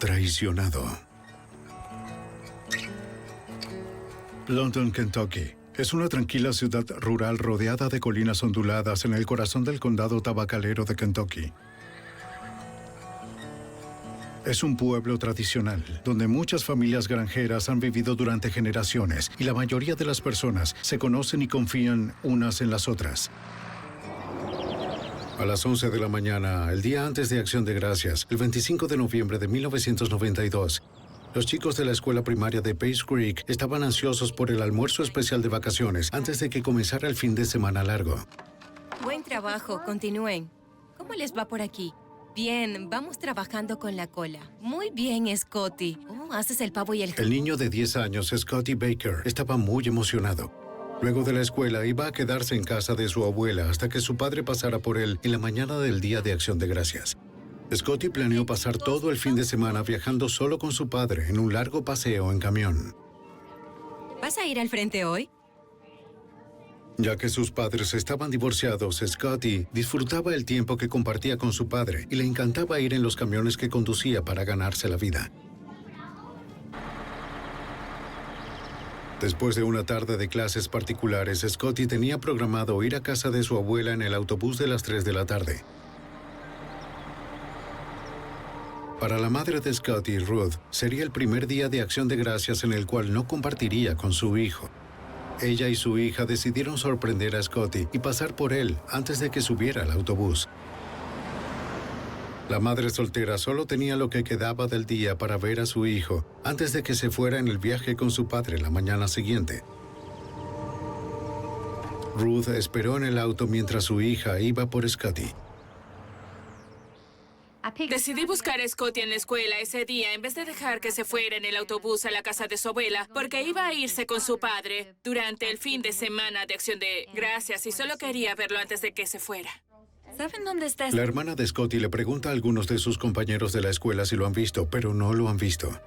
Traicionado. London, Kentucky. Es una tranquila ciudad rural rodeada de colinas onduladas en el corazón del condado tabacalero de Kentucky. Es un pueblo tradicional, donde muchas familias granjeras han vivido durante generaciones y la mayoría de las personas se conocen y confían unas en las otras. A las 11 de la mañana, el día antes de Acción de Gracias, el 25 de noviembre de 1992, los chicos de la escuela primaria de Pace Creek estaban ansiosos por el almuerzo especial de vacaciones antes de que comenzara el fin de semana largo. Buen trabajo, continúen. ¿Cómo les va por aquí? Bien, vamos trabajando con la cola. Muy bien, Scotty. Oh, haces el pavo y el... El niño de 10 años, Scotty Baker, estaba muy emocionado. Luego de la escuela, iba a quedarse en casa de su abuela hasta que su padre pasara por él en la mañana del día de Acción de Gracias. Scotty planeó pasar todo el fin de semana viajando solo con su padre en un largo paseo en camión. ¿Vas a ir al frente hoy? Ya que sus padres estaban divorciados, Scotty disfrutaba el tiempo que compartía con su padre y le encantaba ir en los camiones que conducía para ganarse la vida. Después de una tarde de clases particulares, Scotty tenía programado ir a casa de su abuela en el autobús de las 3 de la tarde. Para la madre de Scotty, Ruth, sería el primer día de Acción de Gracias en el cual no compartiría con su hijo. Ella y su hija decidieron sorprender a Scotty y pasar por él antes de que subiera al autobús. La madre soltera solo tenía lo que quedaba del día para ver a su hijo antes de que se fuera en el viaje con su padre la mañana siguiente. Ruth esperó en el auto mientras su hija iba por Scotty. Decidí buscar a Scotty en la escuela ese día en vez de dejar que se fuera en el autobús a la casa de su abuela, porque iba a irse con su padre durante el fin de semana de Acción de Gracias y solo quería verlo antes de que se fuera. ¿Saben dónde está? La hermana de Scotty le pregunta a algunos de sus compañeros de la escuela si lo han visto, pero no lo han visto.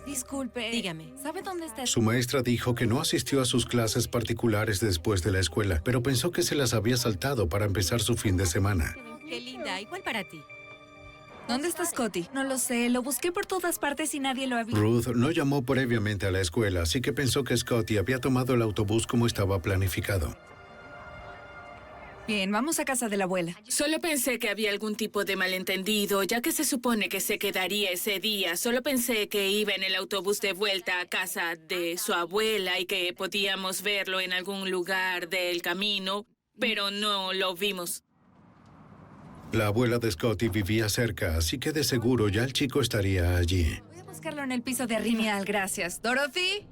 Disculpe. Dígame, ¿sabe dónde está? Su maestra dijo que no asistió a sus clases particulares después de la escuela, pero pensó que se las había saltado para empezar su fin de semana. Qué linda, igual para ti. ¿Dónde está Scotty? No lo sé, lo busqué por todas partes y nadie lo ha visto. Ruth no llamó previamente a la escuela, así que pensó que Scotty había tomado el autobús como estaba planificado. Bien, vamos a casa de la abuela. Solo pensé que había algún tipo de malentendido, ya que se supone que se quedaría ese día. Solo pensé que iba en el autobús de vuelta a casa de su abuela y que podíamos verlo en algún lugar del camino, pero no lo vimos. La abuela de Scotty vivía cerca, así que de seguro ya el chico estaría allí. Voy a buscarlo en el piso de arriba. Genial, gracias. ¿Dorothy?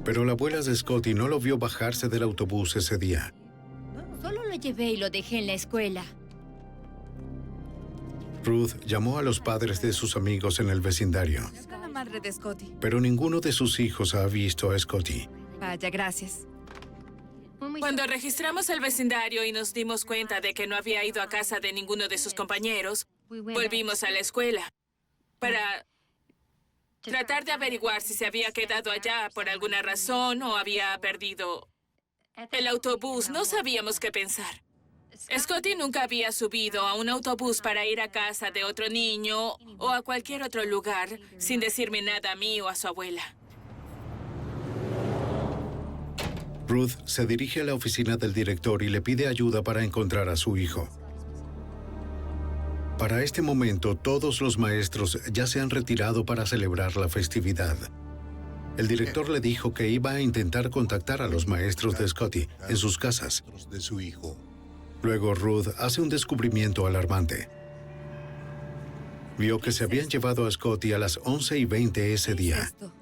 Pero la abuela de Scotty no lo vio bajarse del autobús ese día. Solo lo llevé y lo dejé en la escuela. Ruth llamó a los padres de sus amigos en el vecindario, Está la madre de Scotty. pero ninguno de sus hijos ha visto a Scotty. Vaya, gracias. Cuando registramos el vecindario y nos dimos cuenta de que no había ido a casa de ninguno de sus compañeros, volvimos a la escuela para tratar de averiguar si se había quedado allá por alguna razón o había perdido el autobús. No sabíamos qué pensar. Scotty nunca había subido a un autobús para ir a casa de otro niño o a cualquier otro lugar sin decirme nada a mí o a su abuela. Ruth se dirige a la oficina del director y le pide ayuda para encontrar a su hijo. Para este momento, todos los maestros ya se han retirado para celebrar la festividad. El director le dijo que iba a intentar contactar a los maestros de Scotty en sus casas. De su hijo. Luego Ruth hace un descubrimiento alarmante. Vio que se habían llevado a Scotty a las 11:20 ese día. Esto.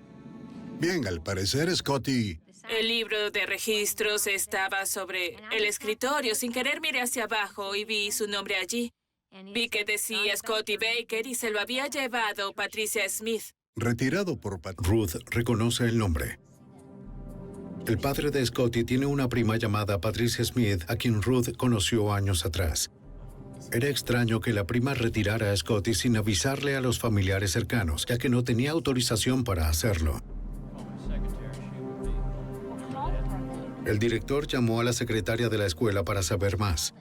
Bien, al parecer, Scotty. El libro de registros estaba sobre el escritorio. Sin querer miré hacia abajo y vi su nombre allí. Vi que decía Scotty Baker y se lo había llevado Patricia Smith. Retirado por Ruth reconoce el nombre. El padre de Scotty tiene una prima llamada Patricia Smith, a quien Ruth conoció años atrás. Era extraño que la prima retirara a Scotty sin avisarle a los familiares cercanos, ya que no tenía autorización para hacerlo. El director llamó a la secretaria de la escuela para saber más.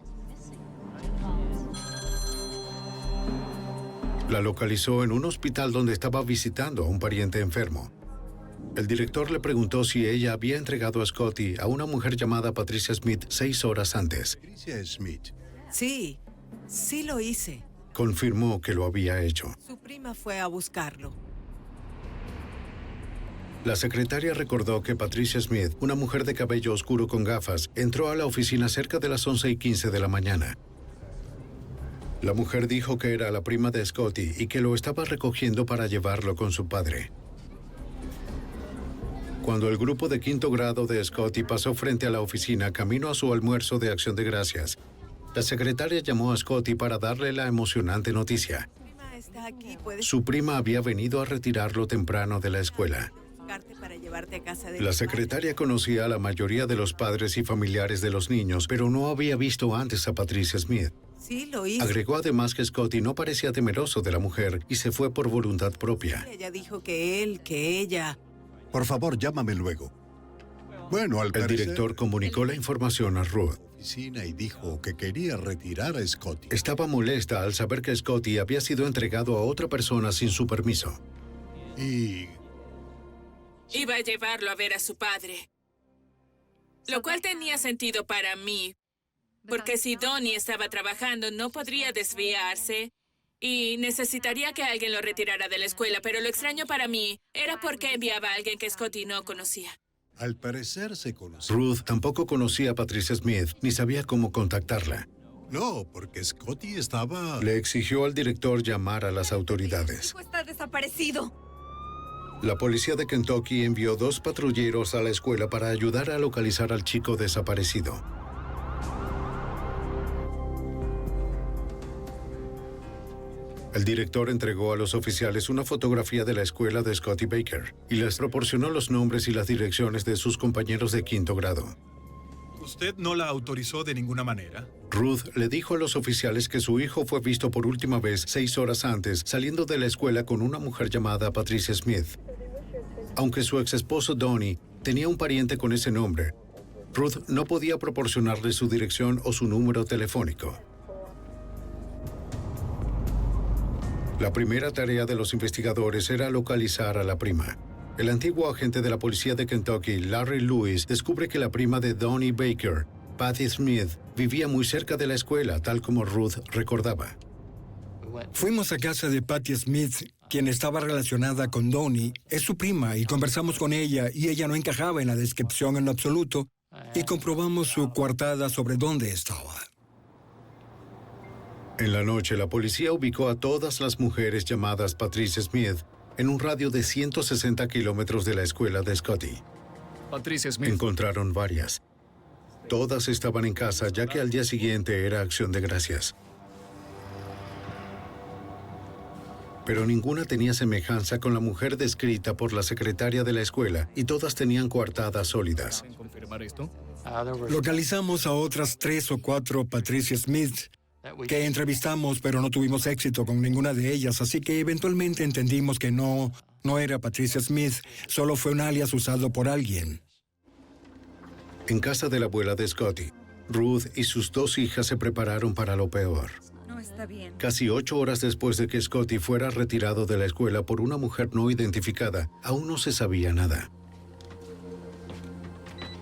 La localizó en un hospital donde estaba visitando a un pariente enfermo. El director le preguntó si ella había entregado a Scotty a una mujer llamada Patricia Smith 6 horas antes. Patricia Smith. Sí, sí lo hice. Confirmó que lo había hecho. Su prima fue a buscarlo. La secretaria recordó que Patricia Smith, una mujer de cabello oscuro con gafas, entró a la oficina cerca de las 11:15 de la mañana. La mujer dijo que era la prima de Scotty y que lo estaba recogiendo para llevarlo con su padre. Cuando el grupo de quinto grado de Scotty pasó frente a la oficina camino a su almuerzo de Acción de Gracias, la secretaria llamó a Scotty para darle la emocionante noticia. Prima está aquí, puedes Su prima había venido a retirarlo temprano de la escuela. buscarte para llevarte a casa de La mi secretaria conocía a la mayoría de los padres y familiares de los niños, pero no había visto antes a Patricia Smith. padre. Sí lo hice. Agregó además que Scotty no parecía temeroso de la mujer y se fue por voluntad propia. Ella dijo que ella... Por favor, llámame luego. Bueno, al El parecer, director comunicó la información a Ruth. oficina y dijo que quería retirar a Scotty. Estaba molesta al saber que Scotty había sido entregado a otra persona sin su permiso. Y Iba a llevarlo a ver a su padre. Lo cual tenía sentido para mí, porque si Donnie estaba trabajando no podría desviarse y necesitaría que alguien lo retirara de la escuela, pero lo extraño para mí era porque enviaba a alguien que Scotty no conocía. al parecer se conoció. Ruth tampoco conocía a Patricia Smith ni sabía cómo contactarla. No, porque Scotty estaba... Le exigió al director llamar a las autoridades. Su hijo está desaparecido. La policía de Kentucky envió 2 patrulleros a la escuela para ayudar a localizar al chico desaparecido. El director entregó a los oficiales una fotografía de la escuela de Scotty Baker y les proporcionó los nombres y las direcciones de sus compañeros de quinto grado. ¿Usted no la autorizó de ninguna manera? Ruth le dijo a los oficiales que su hijo fue visto por última vez 6 horas antes saliendo de la escuela con una mujer llamada Patricia Smith. Aunque su exesposo Donnie tenía un pariente con ese nombre, Ruth no podía proporcionarle su dirección o su número telefónico. La primera tarea de los investigadores era localizar a la prima. El antiguo agente de la policía de Kentucky, Larry Lewis, descubre que la prima de Donnie Baker, Patty Smith, vivía muy cerca de la escuela, tal como Ruth recordaba. Fuimos a casa de Patty Smith, quien estaba relacionada con Donnie. Es su prima y conversamos con ella y ella no encajaba en la descripción en lo absoluto y comprobamos su coartada sobre dónde estaba. En la noche, la policía ubicó a todas las mujeres llamadas Patricia Smith en un radio de 160 kilómetros de la escuela de Scotty. Patricia Smith. Encontraron varias. Todas estaban en casa, ya que al día siguiente era Acción de Gracias. Pero ninguna tenía semejanza con la mujer descrita por la secretaria de la escuela y todas tenían coartadas sólidas. ¿Pueden confirmar esto? Localizamos a otras 3 o 4 Patricia Smith que entrevistamos, pero no tuvimos éxito con ninguna de ellas, así que eventualmente entendimos que no era Patricia Smith, solo fue un alias usado por alguien. En casa de la abuela de Scotty, Ruth y sus 2 hijas se prepararon para lo peor. No está bien. Casi 8 horas después de que Scotty fuera retirado de la escuela por una mujer no identificada, aún no se sabía nada.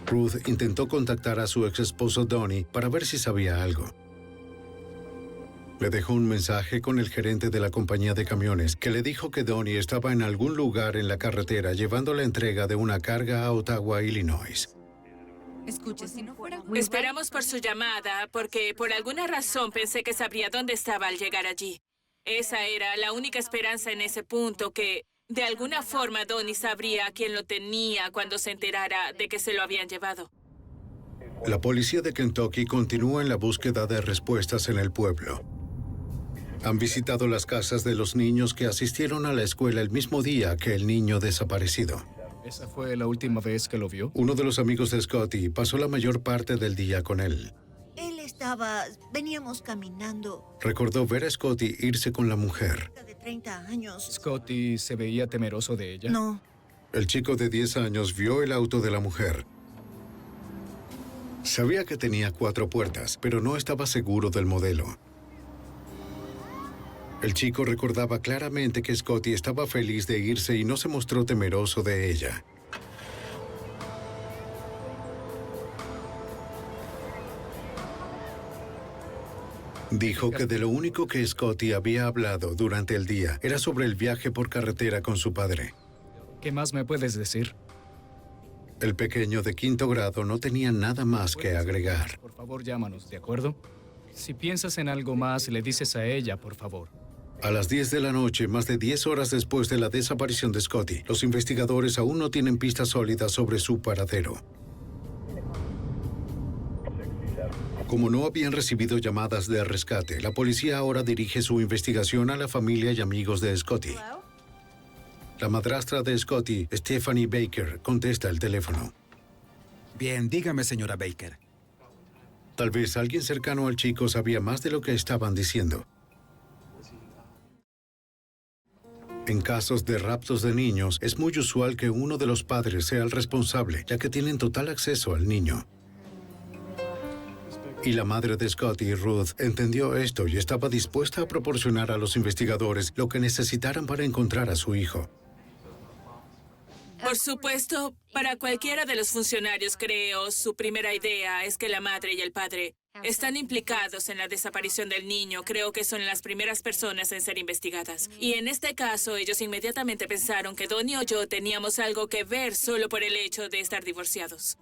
Ruth intentó contactar a su ex esposo Donnie para ver si sabía algo. Le dejó un mensaje con el gerente de la compañía de camiones que le dijo que Donnie estaba en algún lugar en la carretera llevando la entrega de una carga a Ottawa, Illinois. Escuche, si no fuera... Esperamos por su llamada porque por alguna razón pensé que sabría dónde estaba al llegar allí. Esa era la única esperanza en ese punto, que de alguna forma Donnie sabría a quién lo tenía cuando se enterara de que se lo habían llevado. La policía de Kentucky continúa en la búsqueda de respuestas en el pueblo. Han visitado las casas de los niños que asistieron a la escuela el mismo día que el niño desaparecido. ¿Esa fue la última vez que lo vio? Uno de los amigos de Scotty pasó la mayor parte del día con él. Veníamos caminando Recordó ver a Scotty irse con la mujer. cerca de 30 años. ¿Scotty se veía temeroso de ella? No, El chico de 10 años vio el auto de la mujer. Sabía que tenía 4 puertas, pero no estaba seguro del modelo. El chico recordaba claramente que Scotty estaba feliz de irse y no se mostró temeroso de ella. Dijo que de lo único que Scotty había hablado durante el día era sobre el viaje por carretera con su padre. ¿Qué más me puedes decir? El pequeño de 5º grado no tenía nada más que agregar. Por favor, llámanos, ¿de acuerdo? Si piensas en algo más, le dices a ella, por favor. A las 10 de la noche, más de 10 horas después de la desaparición de Scotty, los investigadores aún no tienen pistas sólidas sobre su paradero. Como no habían recibido llamadas de rescate, la policía ahora dirige su investigación a la familia y amigos de Scotty. La madrastra de Scotty, Stephanie Baker, contesta el teléfono. Bien, dígame, señora Baker. Tal vez alguien cercano al chico sabía más de lo que estaban diciendo. En casos de raptos de niños, es muy usual que uno de los padres sea el responsable, ya que tienen total acceso al niño. Y la madre de Scotty, Ruth, entendió esto y estaba dispuesta a proporcionar a los investigadores lo que necesitaran para encontrar a su hijo. Por supuesto, para cualquiera de los funcionarios, creo, su primera idea es que la madre y el padre están implicados en la desaparición del niño. Creo que son las primeras personas en ser investigadas. Y en este caso, ellos inmediatamente pensaron que Donnie o yo teníamos algo que ver solo por el hecho de estar divorciados.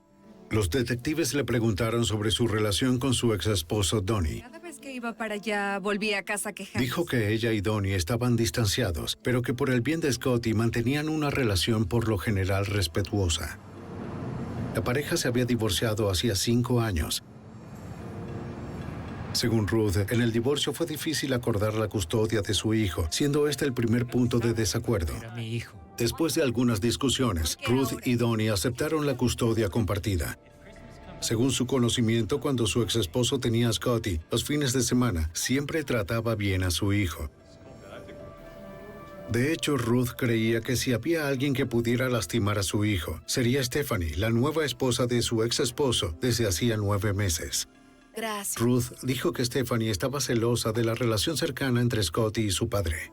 Los detectives le preguntaron sobre su relación con su ex esposo, Donnie. Cada vez que iba para allá, volvía a casa quejándose. Dijo que ella y Donnie estaban distanciados, pero que por el bien de Scotty mantenían una relación por lo general respetuosa. La pareja se había divorciado hacía 5 años. Según Ruth, en el divorcio fue difícil acordar la custodia de su hijo, siendo este el primer punto de desacuerdo. Después de algunas discusiones, Ruth y Donnie aceptaron la custodia compartida. Según su conocimiento, cuando su ex esposo tenía a Scotty, los fines de semana siempre trataba bien a su hijo. De hecho, Ruth creía que si había alguien que pudiera lastimar a su hijo, sería Stephanie, la nueva esposa de su ex esposo desde hacía 9 meses. Gracias. Ruth dijo que Stephanie estaba celosa de la relación cercana entre Scotty y su padre.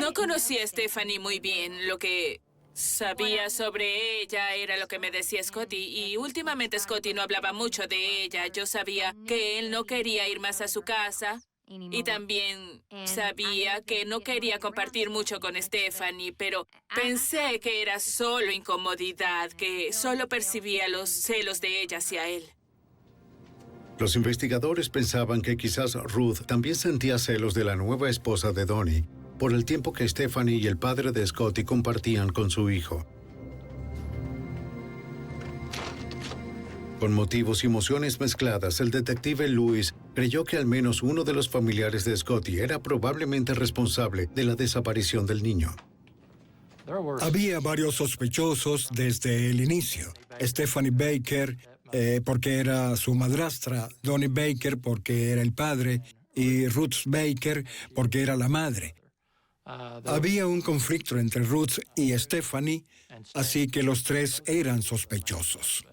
No conocí a Stephanie muy bien. Lo que sabía sobre ella era lo que me decía Scotty. Y últimamente Scotty no hablaba mucho de ella. Yo sabía que él no quería ir más a su casa. Y también sabía que no quería compartir mucho con Stephanie, pero pensé que era solo incomodidad, que solo percibía los celos de ella hacia él. Los investigadores pensaban que quizás Ruth también sentía celos de la nueva esposa de Donnie por el tiempo que Stephanie y el padre de Scotty compartían con su hijo. Con motivos y emociones mezcladas, el detective Lewis creyó que al menos uno de los familiares de Scotty era probablemente responsable de la desaparición del niño. Había varios sospechosos desde el inicio. Stephanie Baker, porque era su madrastra, Donnie Baker, porque era el padre, y Ruth Baker, porque era la madre. Había un conflicto entre Ruth y Stephanie, así que los tres eran sospechosos.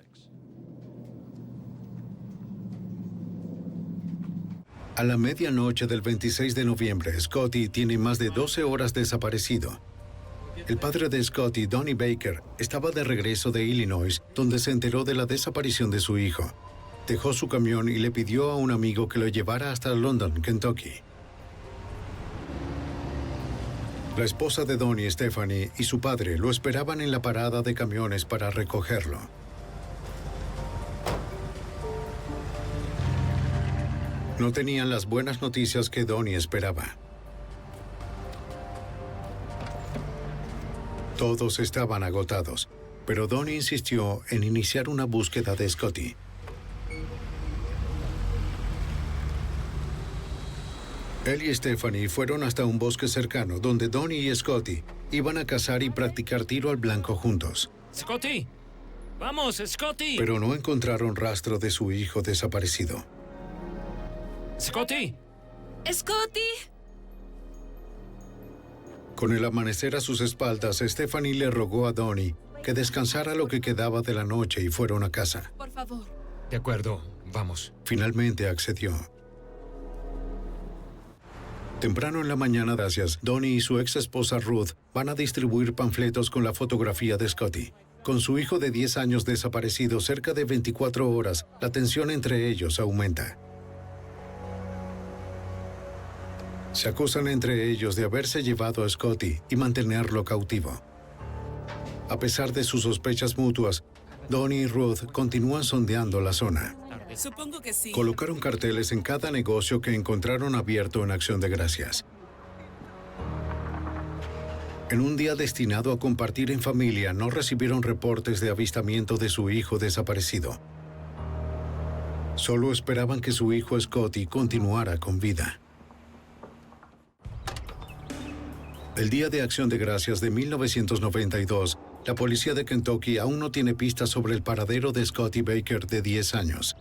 A la medianoche del 26 de noviembre, Scotty tiene más de 12 horas desaparecido. El padre de Scotty, Donnie Baker, estaba de regreso de Illinois, donde se enteró de la desaparición de su hijo. Dejó su camión y le pidió a un amigo que lo llevara hasta London, Kentucky. La esposa de Donnie, Stephanie, y su padre lo esperaban en la parada de camiones para recogerlo. No tenían las buenas noticias que Donnie esperaba. Todos estaban agotados, pero Donnie insistió en iniciar una búsqueda de Scotty. Él y Stephanie fueron hasta un bosque cercano donde Donnie y Scotty iban a cazar y practicar tiro al blanco juntos. ¡Scotty! ¡Vamos, Scotty! Pero no encontraron rastro de su hijo desaparecido. ¡Scotty! ¡Scotty! Con el amanecer a sus espaldas, Stephanie le rogó a Donnie que descansara lo que quedaba de la noche y fueron a casa. Por favor. De acuerdo, vamos. Finalmente accedió. Temprano en la mañana, gracias, Donnie y su ex esposa Ruth van a distribuir panfletos con la fotografía de Scotty. Con su hijo de 10 años desaparecido cerca de 24 horas, la tensión entre ellos aumenta. Se acusan entre ellos de haberse llevado a Scotty y mantenerlo cautivo. A pesar de sus sospechas mutuas, Donnie y Ruth continúan sondeando la zona. Supongo que sí. Colocaron carteles en cada negocio que encontraron abierto en Acción de Gracias. En un día destinado a compartir en familia, no recibieron reportes de avistamiento de su hijo desaparecido. Solo esperaban que su hijo Scotty continuara con vida. El Día de Acción de Gracias de 1992, la policía de Kentucky aún no tiene pistas sobre el paradero de Scotty Baker, de 10 años.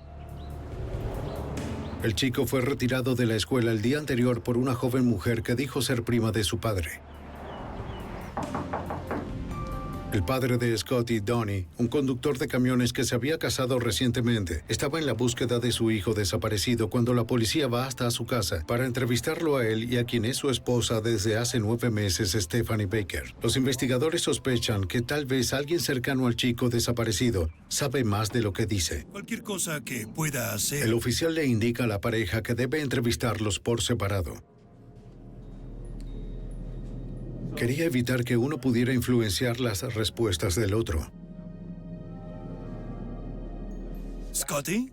El chico fue retirado de la escuela el día anterior por una joven mujer que dijo ser prima de su padre. El padre de Scotty, Donnie, un conductor de camiones que se había casado recientemente, estaba en la búsqueda de su hijo desaparecido cuando la policía va hasta su casa para entrevistarlo a él y a quien es su esposa desde hace 9 meses, Stephanie Baker. Los investigadores sospechan que tal vez alguien cercano al chico desaparecido sabe más de lo que dice. Cualquier cosa que pueda hacer. El oficial le indica a la pareja que debe entrevistarlos por separado. Quería evitar que uno pudiera influenciar las respuestas del otro. ¿Scotty?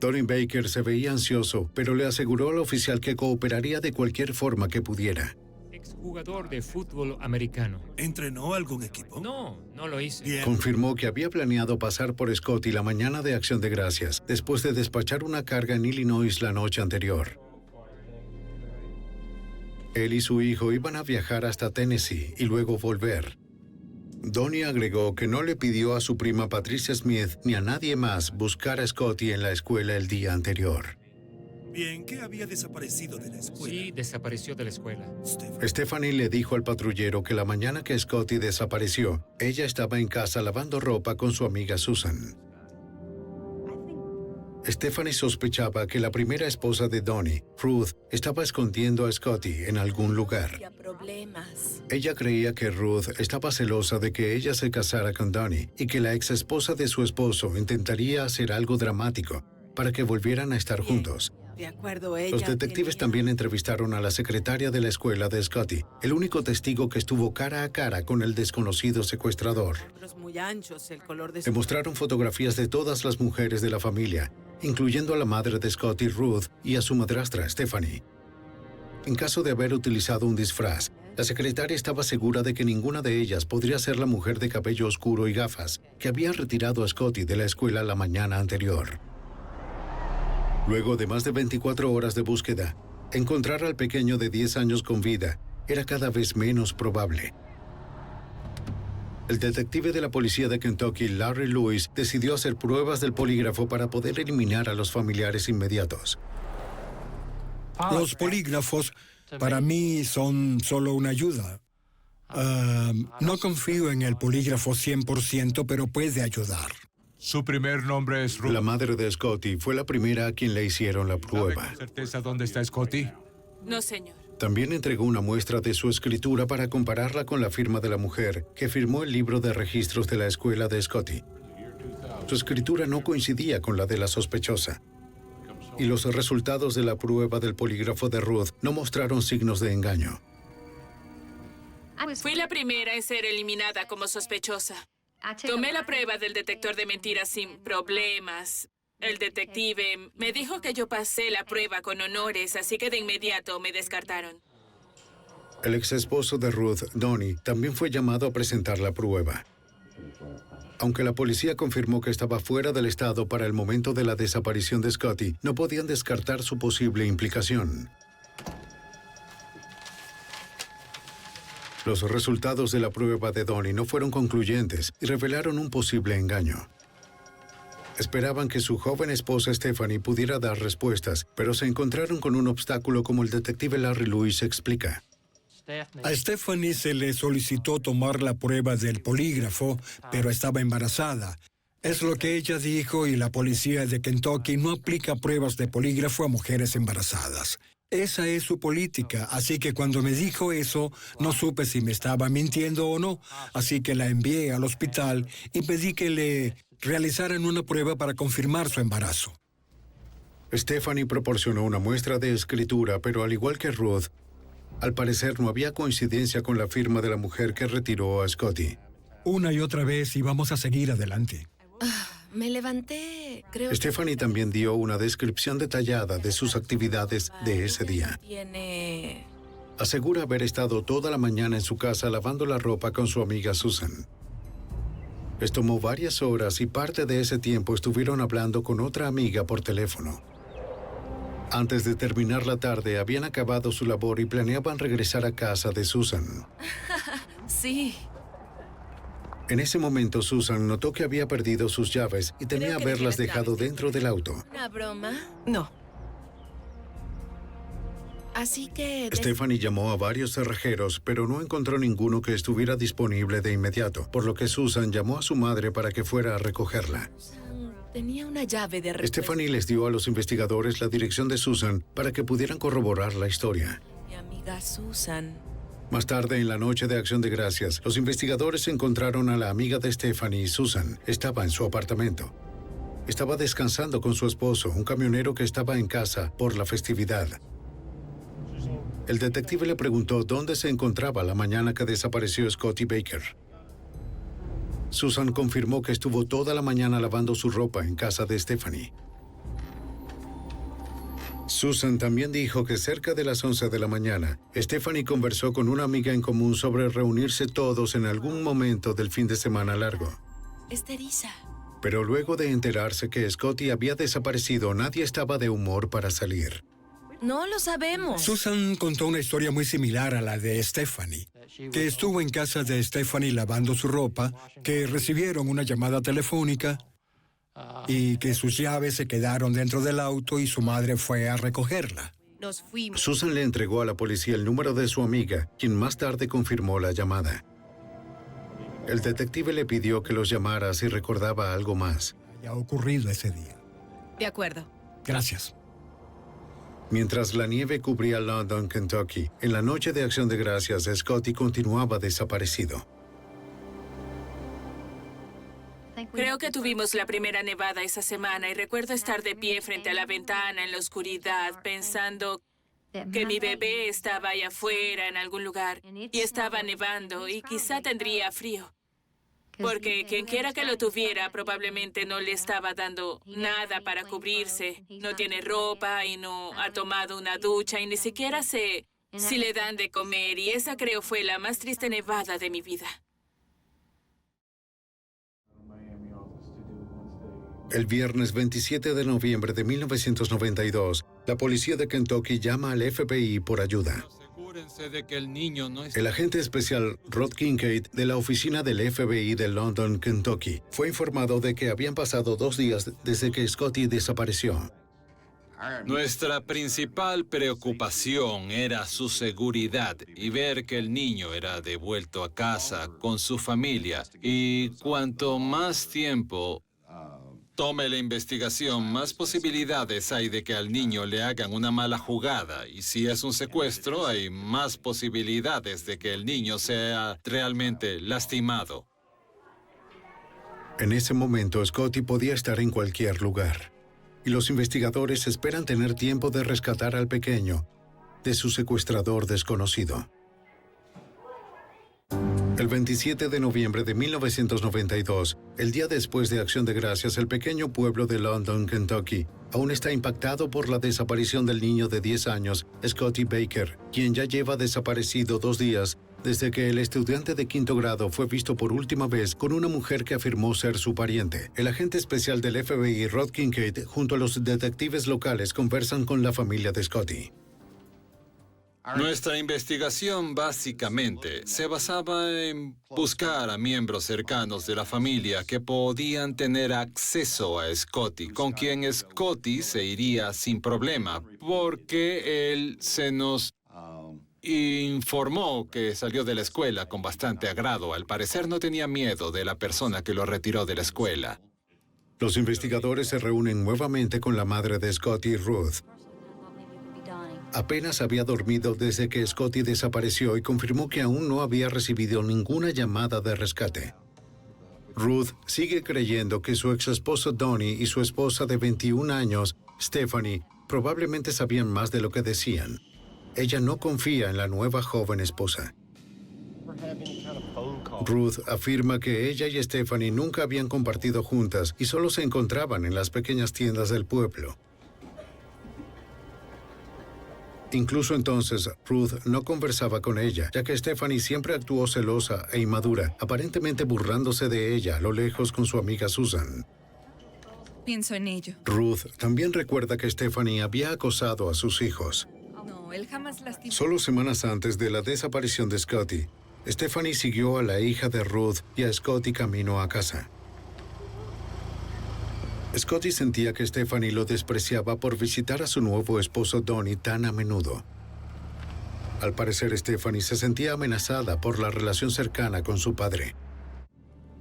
Donnie Baker se veía ansioso, pero le aseguró al oficial que cooperaría de cualquier forma que pudiera. Exjugador de fútbol americano. ¿Entrenó algún equipo? No, no lo hice. Bien. Confirmó que había planeado pasar por Scotty la mañana de Acción de Gracias, después de despachar una carga en Illinois la noche anterior. Él y su hijo iban a viajar hasta Tennessee y luego volver. Donnie agregó que no le pidió a su prima Patricia Smith ni a nadie más buscar a Scotty en la escuela el día anterior. Bien, ¿qué había desaparecido de la escuela? Sí, desapareció de la escuela. Stephanie le dijo al patrullero que la mañana que Scotty desapareció, ella estaba en casa lavando ropa con su amiga Susan. Stephanie sospechaba que la primera esposa de Donnie, Ruth, estaba escondiendo a Scotty en algún lugar. Ella creía que Ruth estaba celosa de que ella se casara con Donnie y que la ex esposa de su esposo intentaría hacer algo dramático para que volvieran a estar juntos. De acuerdo, ella Los detectives también entrevistaron a la secretaria de la escuela de Scotty, el único testigo que estuvo cara a cara con el desconocido secuestrador. muy anchos, el color de su... Le mostraron fotografías de todas las mujeres de la familia, incluyendo a la madre de Scotty, Ruth, y a su madrastra, Stephanie. En caso de haber utilizado un disfraz, la secretaria estaba segura de que ninguna de ellas podría ser la mujer de cabello oscuro y gafas que había retirado a Scotty de la escuela la mañana anterior. Luego de más de 24 horas de búsqueda, encontrar al pequeño de 10 años con vida era cada vez menos probable. El detective de la policía de Kentucky, Larry Lewis, decidió hacer pruebas del polígrafo para poder eliminar a los familiares inmediatos. Los polígrafos, para mí, son solo una ayuda. No confío en el polígrafo 100%, pero puede ayudar. Su primer nombre es Ruth. La madre de Scotty fue la primera a quien le hicieron la ¿Sabe prueba. con certeza dónde está Scotty? No, señor. También entregó una muestra de su escritura para compararla con la firma de la mujer que firmó el libro de registros de la escuela de Scotty. Su escritura no coincidía con la de la sospechosa. Y los resultados de la prueba del polígrafo de Ruth no mostraron signos de engaño. Fui la primera en ser eliminada como sospechosa. Tomé la prueba del detector de mentiras sin problemas. El detective me dijo que yo pasé la prueba con honores, así que de inmediato me descartaron. El ex esposo de Ruth, Donnie, también fue llamado a presentar la prueba. Aunque la policía confirmó que estaba fuera del estado para el momento de la desaparición de Scotty, no podían descartar su posible implicación. Los resultados de la prueba de Donnie no fueron concluyentes y revelaron un posible engaño. Esperaban que su joven esposa Stephanie pudiera dar respuestas, pero se encontraron con un obstáculo como el detective Larry Lewis explica. A Stephanie se le solicitó tomar la prueba del polígrafo, pero estaba embarazada. Es lo que ella dijo y la policía de Kentucky no aplica pruebas de polígrafo a mujeres embarazadas. Esa es su política, así que cuando me dijo eso, no supe si me estaba mintiendo o no, así que la envié al hospital y pedí que le realizaran una prueba para confirmar su embarazo. Stephanie proporcionó una muestra de escritura, pero al igual que Ruth, al parecer no había coincidencia con la firma de la mujer que retiró a Scotty. Una y otra vez y vamos a seguir adelante. Me levanté, creo. Stephanie también dio una descripción detallada de sus actividades de ese día. Tiene... Asegura haber estado toda la mañana en su casa lavando la ropa con su amiga Susan. Les tomó varias horas y parte de ese tiempo estuvieron hablando con otra amiga por teléfono. Antes de terminar la tarde, habían acabado su labor y planeaban regresar a casa de Susan. Sí. En ese momento, Susan notó que había perdido sus llaves y temía haberlas dejado dentro del auto. ¿Una broma? No. Así que... Stephanie llamó a varios cerrajeros, pero no encontró ninguno que estuviera disponible de inmediato, por lo que Susan llamó a su madre para que fuera a recogerla. Tenía una llave de repuesto. Stephanie les dio a los investigadores la dirección de Susan para que pudieran corroborar la historia. Mi amiga Susan. Más tarde, en la noche de Acción de Gracias, los investigadores encontraron a la amiga de Stephanie, Susan. Estaba en su apartamento. Estaba descansando con su esposo, un camionero que estaba en casa por la festividad. El detective le preguntó dónde se encontraba la mañana que desapareció Scotty Baker. Susan confirmó que estuvo toda la mañana lavando su ropa en casa de Stephanie. Susan también dijo que cerca de las 11 de la mañana, Stephanie conversó con una amiga en común sobre reunirse todos en algún momento del fin de semana largo. Esteriza. Pero luego de enterarse que Scotty había desaparecido, nadie estaba de humor para salir. No lo sabemos. Susan contó una historia muy similar a la de Stephanie, que estuvo en casa de Stephanie lavando su ropa, que recibieron una llamada telefónica y que sus llaves se quedaron dentro del auto y su madre fue a recogerla. Nos fuimos. Susan le entregó a la policía el número de su amiga, quien más tarde confirmó la llamada. El detective le pidió que los llamara si recordaba algo más. ¿Qué ha ocurrido ese día? De acuerdo. Gracias. Mientras la nieve cubría London, Kentucky, en la noche de Acción de Gracias, Scotty continuaba desaparecido. Creo que tuvimos la primera nevada esa semana y recuerdo estar de pie frente a la ventana en la oscuridad pensando que mi bebé estaba allá afuera en algún lugar y estaba nevando y quizá tendría frío. Porque quien quiera que lo tuviera probablemente no le estaba dando nada para cubrirse. No tiene ropa y no ha tomado una ducha y ni siquiera sé si le dan de comer. Y esa creo fue la más triste nevada de mi vida. El viernes 27 de noviembre de 1992, la policía de Kentucky llama al FBI por ayuda. De que el niño no está... El agente especial Rod Kincaid de la oficina del FBI de London, Kentucky, fue informado de que habían pasado 2 días desde que Scotty desapareció. Nuestra principal preocupación era su seguridad y ver que el niño era devuelto a casa con su familia. Y cuanto más tiempo tome la investigación, más posibilidades hay de que al niño le hagan una mala jugada. Y si es un secuestro, hay más posibilidades de que el niño sea realmente lastimado. En ese momento, Scotty podía estar en cualquier lugar. Y los investigadores esperan tener tiempo de rescatar al pequeño de su secuestrador desconocido. El 27 de noviembre de 1992, el día después de Acción de Gracias, el pequeño pueblo de London, Kentucky, aún está impactado por la desaparición del niño de 10 años, Scotty Baker, quien ya lleva desaparecido 2 días desde que el estudiante de 5º grado fue visto por última vez con una mujer que afirmó ser su pariente. El agente especial del FBI, Rod Kincaid, junto a los detectives locales, conversan con la familia de Scotty. Nuestra investigación básicamente se basaba en buscar a miembros cercanos de la familia que podían tener acceso a Scotty, con quien Scotty se iría sin problema, porque él se nos informó que salió de la escuela con bastante agrado. Al parecer no tenía miedo de la persona que lo retiró de la escuela. Los investigadores se reúnen nuevamente con la madre de Scotty, Ruth. apenas había dormido desde que Scotty desapareció y confirmó que aún no había recibido ninguna llamada de rescate. Ruth sigue creyendo que su ex esposo Donnie y su esposa de 21 años, Stephanie, probablemente sabían más de lo que decían. Ella no confía en la nueva joven esposa. Ruth afirma que ella y Stephanie nunca habían compartido juntas y solo se encontraban en las pequeñas tiendas del pueblo. Incluso entonces, Ruth no conversaba con ella, ya que Stephanie siempre actuó celosa e inmadura, aparentemente burlándose de ella a lo lejos con su amiga Susan. Pienso en ello. Ruth también recuerda que Stephanie había acosado a sus hijos. No, él jamás lastimó. Solo semanas antes de la desaparición de Scotty, Stephanie siguió a la hija de Ruth y a Scotty camino a casa. Scotty sentía que Stephanie lo despreciaba por visitar a su nuevo esposo Donnie tan a menudo. Al parecer, Stephanie se sentía amenazada por la relación cercana con su padre.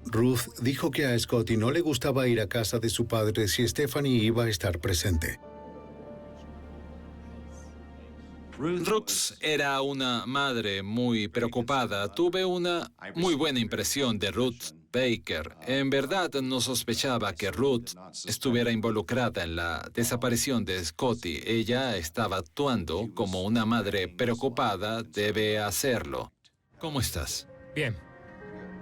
Ruth dijo que a Scotty no le gustaba ir a casa de su padre si Stephanie iba a estar presente. Ruth era una madre muy preocupada. Tuve una muy buena impresión de Ruth Baker. En verdad no sospechaba que Ruth estuviera involucrada en la desaparición de Scotty. Ella estaba actuando como una madre preocupada debe hacerlo. ¿Cómo estás? Bien.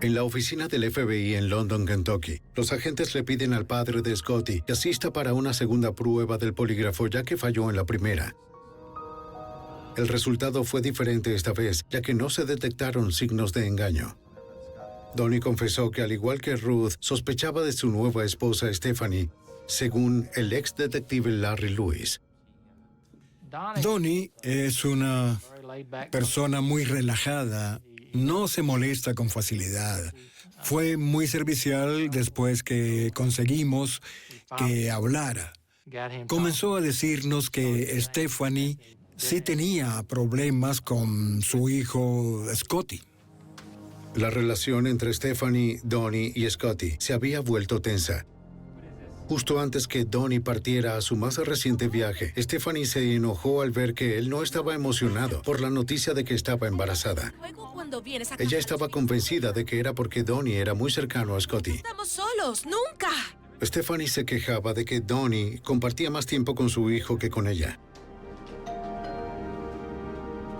En la oficina del FBI en London, Kentucky, los agentes le piden al padre de Scotty que asista para una segunda prueba del polígrafo ya que falló en la primera. El resultado fue diferente esta vez, ya que no se detectaron signos de engaño. Donnie confesó que al igual que Ruth, sospechaba de su nueva esposa Stephanie, según el ex detective Larry Lewis. Donnie es una persona muy relajada, no se molesta con facilidad. Fue muy servicial después que conseguimos que hablara. Comenzó a decirnos que Stephanie sí tenía problemas con su hijo Scotty. La relación entre Stephanie, Donnie y Scotty se había vuelto tensa. Justo antes que Donnie partiera a su más reciente viaje, Stephanie se enojó al ver que él no estaba emocionado por la noticia de que estaba embarazada. Ella estaba convencida de que era porque Donnie era muy cercano a Scotty. ¡Estamos solos! ¡Nunca! Stephanie se quejaba de que Donnie compartía más tiempo con su hijo que con ella.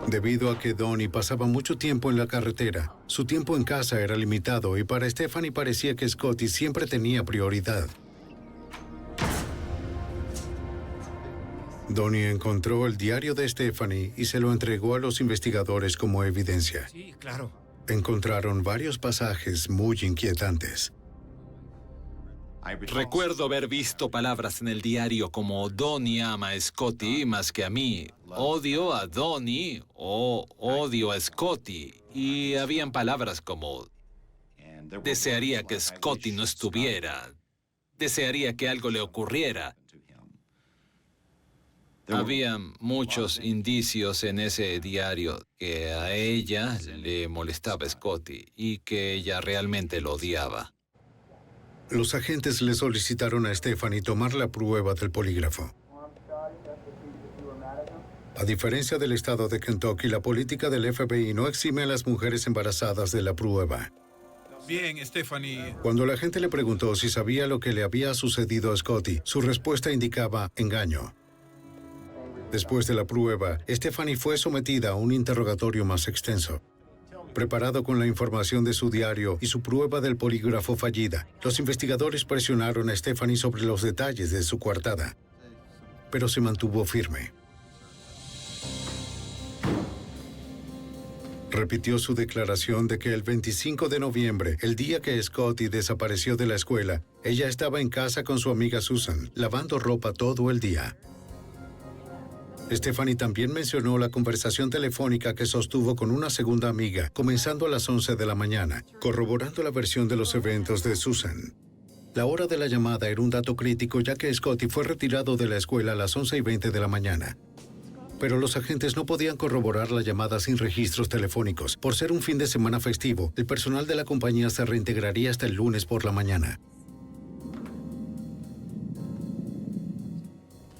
Debido a que Donnie pasaba mucho tiempo en la carretera, su tiempo en casa era limitado y para Stephanie parecía que Scotty siempre tenía prioridad. Donnie encontró el diario de Stephanie y se lo entregó a los investigadores como evidencia. Sí, claro. Encontraron varios pasajes muy inquietantes. Recuerdo haber visto palabras en el diario como Donnie ama a Scotty más que a mí, odio a Donnie o odio a Scotty. Y habían palabras como desearía que Scotty no estuviera, desearía que algo le ocurriera. Había muchos indicios en ese diario que a ella le molestaba Scotty y que ella realmente lo odiaba. Los agentes le solicitaron a Stephanie tomar la prueba del polígrafo. A diferencia del estado de Kentucky, la política del FBI no exime a las mujeres embarazadas de la prueba. Bien, Stephanie. Cuando la gente le preguntó si sabía lo que le había sucedido a Scotty, su respuesta indicaba engaño. Después de la prueba, Stephanie fue sometida a un interrogatorio más extenso. Preparado con la información de su diario y su prueba del polígrafo fallida, los investigadores presionaron a Stephanie sobre los detalles de su coartada, pero se mantuvo firme. Repitió su declaración de que el 25 de noviembre, el día que Scotty desapareció de la escuela, ella estaba en casa con su amiga Susan, lavando ropa todo el día. Stephanie también mencionó la conversación telefónica que sostuvo con una segunda amiga, comenzando a las 11 de la mañana, corroborando la versión de los eventos de Susan. La hora de la llamada era un dato crítico ya que Scotty fue retirado de la escuela a las 11:20 de la mañana. Pero los agentes no podían corroborar la llamada sin registros telefónicos. Por ser un fin de semana festivo, el personal de la compañía se reintegraría hasta el lunes por la mañana.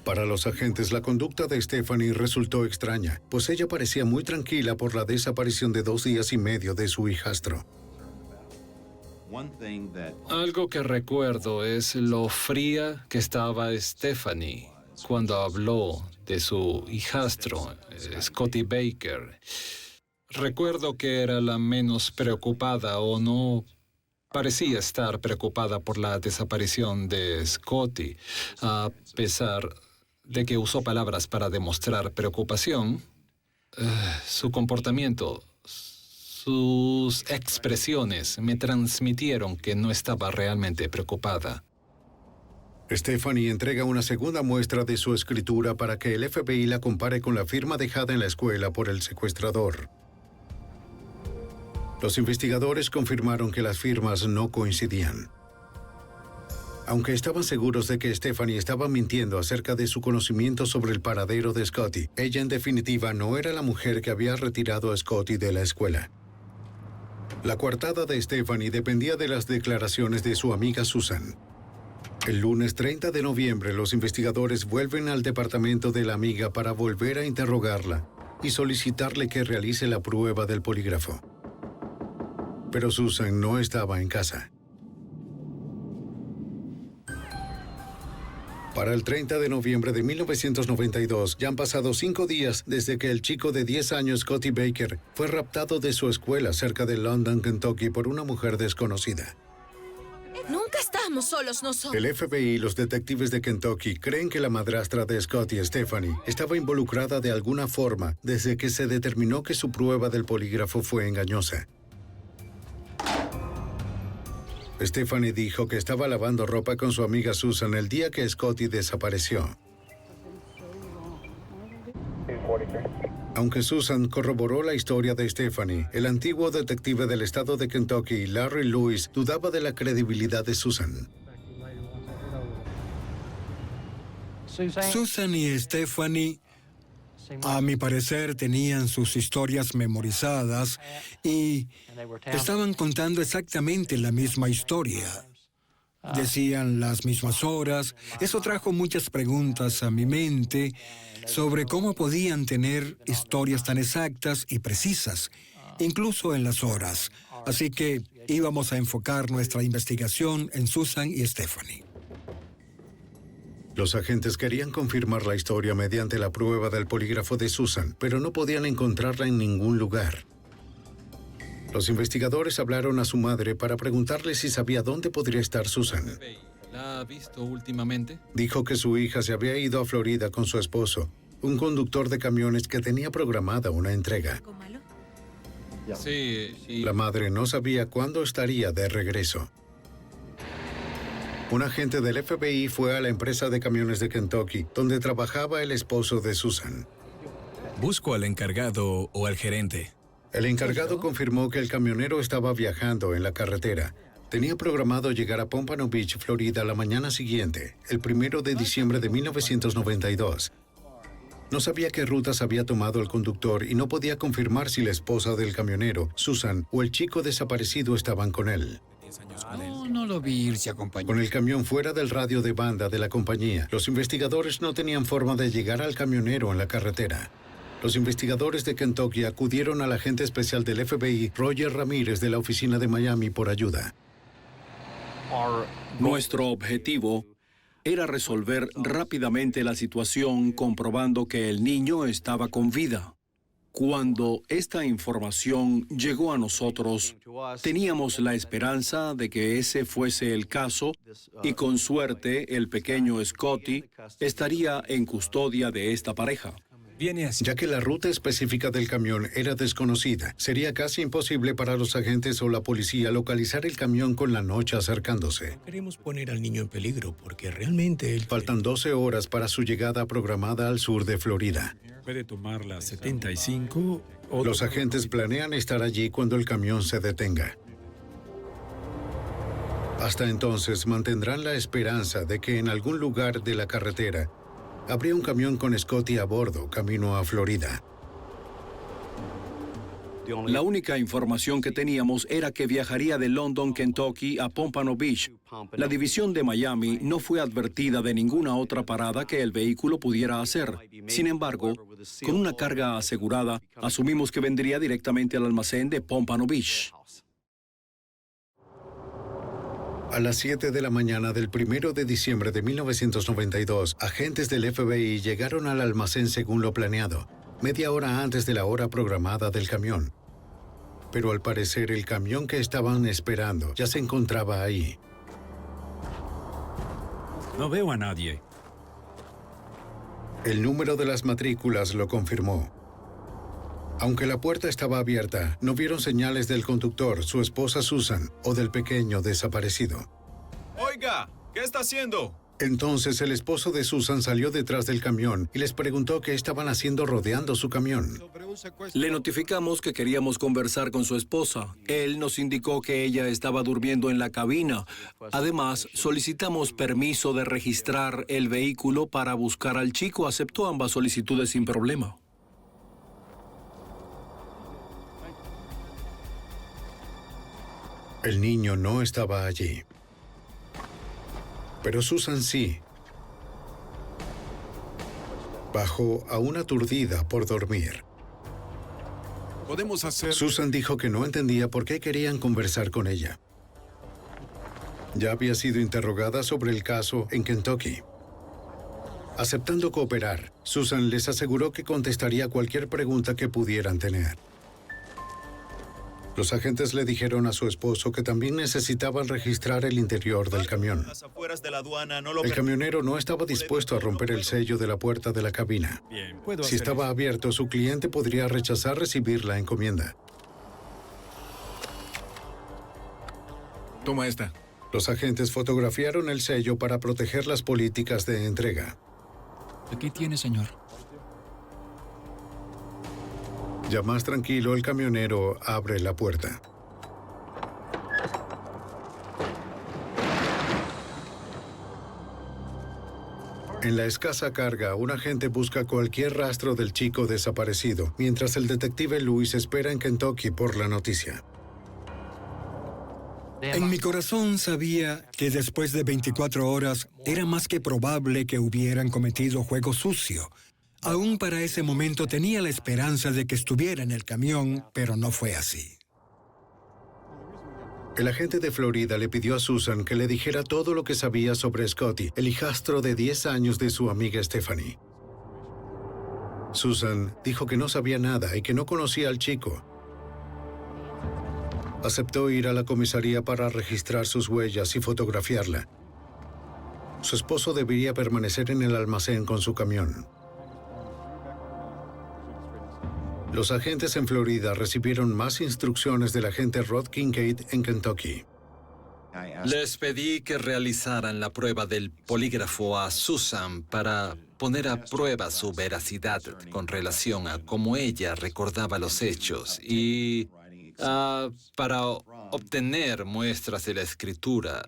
Para los agentes, la conducta de Stephanie resultó extraña, pues ella parecía muy tranquila por la desaparición de 2 días y medio de su hijastro. Algo que recuerdo es lo fría que estaba Stephanie cuando habló de su hijastro, Scotty Baker. Recuerdo que era la menos preocupada o no parecía estar preocupada por la desaparición de Scotty. A pesar de que usó palabras para demostrar preocupación, su comportamiento, sus expresiones me transmitieron que no estaba realmente preocupada. Stephanie entrega una segunda muestra de su escritura para que el FBI la compare con la firma dejada en la escuela por el secuestrador. Los investigadores confirmaron que las firmas no coincidían. Aunque estaban seguros de que Stephanie estaba mintiendo acerca de su conocimiento sobre el paradero de Scotty, ella en definitiva no era la mujer que había retirado a Scotty de la escuela. La coartada de Stephanie dependía de las declaraciones de su amiga Susan. El lunes 30 de noviembre, los investigadores vuelven al departamento de la amiga para volver a interrogarla y solicitarle que realice la prueba del polígrafo. Pero Susan no estaba en casa. Para el 30 de noviembre de 1992, ya han pasado 5 días desde que el chico de 10 años, Scotty Baker, fue raptado de su escuela cerca de London, Kentucky, por una mujer desconocida. Nunca estamos solos nosotros. El FBI y los detectives de Kentucky creen que la madrastra de Scotty, Stephanie, estaba involucrada de alguna forma desde que se determinó que su prueba del polígrafo fue engañosa. Stephanie dijo que estaba lavando ropa con su amiga Susan el día que Scotty desapareció. Aunque Susan corroboró la historia de Stephanie, el antiguo detective del estado de Kentucky, Larry Lewis, dudaba de la credibilidad de Susan. Susan y Stephanie, a mi parecer, tenían sus historias memorizadas y estaban contando exactamente la misma historia. Decían las mismas horas. Eso trajo muchas preguntas a mi mente sobre cómo podían tener historias tan exactas y precisas, incluso en las horas. Así que íbamos a enfocar nuestra investigación en Susan y Stephanie. Los agentes querían confirmar la historia mediante la prueba del polígrafo de Susan, pero no podían encontrarla en ningún lugar. Los investigadores hablaron a su madre para preguntarle si sabía dónde podría estar Susan. ¿La ha visto últimamente? Dijo que su hija se había ido a Florida con su esposo, un conductor de camiones que tenía programada una entrega. Sí, y... La madre no sabía cuándo estaría de regreso. Un agente del FBI fue a la empresa de camiones de Kentucky, donde trabajaba el esposo de Susan. Busco al encargado o al gerente. El encargado confirmó que el camionero estaba viajando en la carretera. Tenía programado llegar a Pompano Beach, Florida, la mañana siguiente, el 1 de diciembre de 1992. No sabía qué rutas había tomado el conductor y no podía confirmar si la esposa del camionero, Susan, o el chico desaparecido estaban con él. No lo vi irse acompañado. Con el camión fuera del radio de banda de la compañía, los investigadores no tenían forma de llegar al camionero en la carretera. Los investigadores de Kentucky acudieron al agente especial del FBI, Roger Ramírez, de la oficina de Miami, por ayuda. Nuestro objetivo era resolver rápidamente la situación comprobando que el niño estaba con vida. Cuando esta información llegó a nosotros, teníamos la esperanza de que ese fuese el caso y con suerte el pequeño Scotty estaría en custodia de esta pareja. Ya que la ruta específica del camión era desconocida, sería casi imposible para los agentes o la policía localizar el camión con la noche acercándose. Queremos poner al niño en peligro porque realmente él... Faltan 12 horas para su llegada programada al sur de Florida. Puede tomar la 75 o... Los agentes planean estar allí cuando el camión se detenga. Hasta entonces mantendrán la esperanza de que en algún lugar de la carretera habría un camión con Scotty a bordo, camino a Florida. La única información que teníamos era que viajaría de London, Kentucky a Pompano Beach. La división de Miami no fue advertida de ninguna otra parada que el vehículo pudiera hacer. Sin embargo, con una carga asegurada, asumimos que vendría directamente al almacén de Pompano Beach. A las 7 de la mañana del 1 de diciembre de 1992, agentes del FBI llegaron al almacén según lo planeado, media hora antes de la hora programada del camión. Pero al parecer el camión que estaban esperando ya se encontraba ahí. No veo a nadie. El número de las matrículas lo confirmó. Aunque la puerta estaba abierta, no vieron señales del conductor, su esposa Susan, o del pequeño desaparecido. Oiga, ¿qué está haciendo? Entonces el esposo de Susan salió detrás del camión y les preguntó qué estaban haciendo rodeando su camión. Le notificamos que queríamos conversar con su esposa. Él nos indicó que ella estaba durmiendo en la cabina. Además, solicitamos permiso de registrar el vehículo para buscar al chico. Aceptó ambas solicitudes sin problema. El niño no estaba allí. Pero Susan sí. Bajó aún aturdida por dormir. Podemos hacer... Susan dijo que no entendía por qué querían conversar con ella. Ya había sido interrogada sobre el caso en Kentucky. Aceptando cooperar, Susan les aseguró que contestaría cualquier pregunta que pudieran tener. Los agentes le dijeron a su esposo que también necesitaban registrar el interior del camión. El camionero no estaba dispuesto a romper el sello de la puerta de la cabina. Si estaba abierto, su cliente podría rechazar recibir la encomienda. Toma esta. Los agentes fotografiaron el sello para proteger las políticas de entrega. Aquí tiene, señor. Ya más tranquilo, el camionero abre la puerta. En la escasa carga, un agente busca cualquier rastro del chico desaparecido, mientras el detective Lewis espera en Kentucky por la noticia. En mi corazón sabía que después de 24 horas era más que probable que hubieran cometido juego sucio. Aún para ese momento tenía la esperanza de que estuviera en el camión, pero no fue así. El agente de Florida le pidió a Susan que le dijera todo lo que sabía sobre Scotty, el hijastro de 10 años de su amiga Stephanie. Susan dijo que no sabía nada y que no conocía al chico. Aceptó ir a la comisaría para registrar sus huellas y fotografiarla. Su esposo debería permanecer en el almacén con su camión. Los agentes en Florida recibieron más instrucciones del agente Rod Kincaid en Kentucky. Les pedí que realizaran la prueba del polígrafo a Susan para poner a prueba su veracidad con relación a cómo ella recordaba los hechos y para obtener muestras de la escritura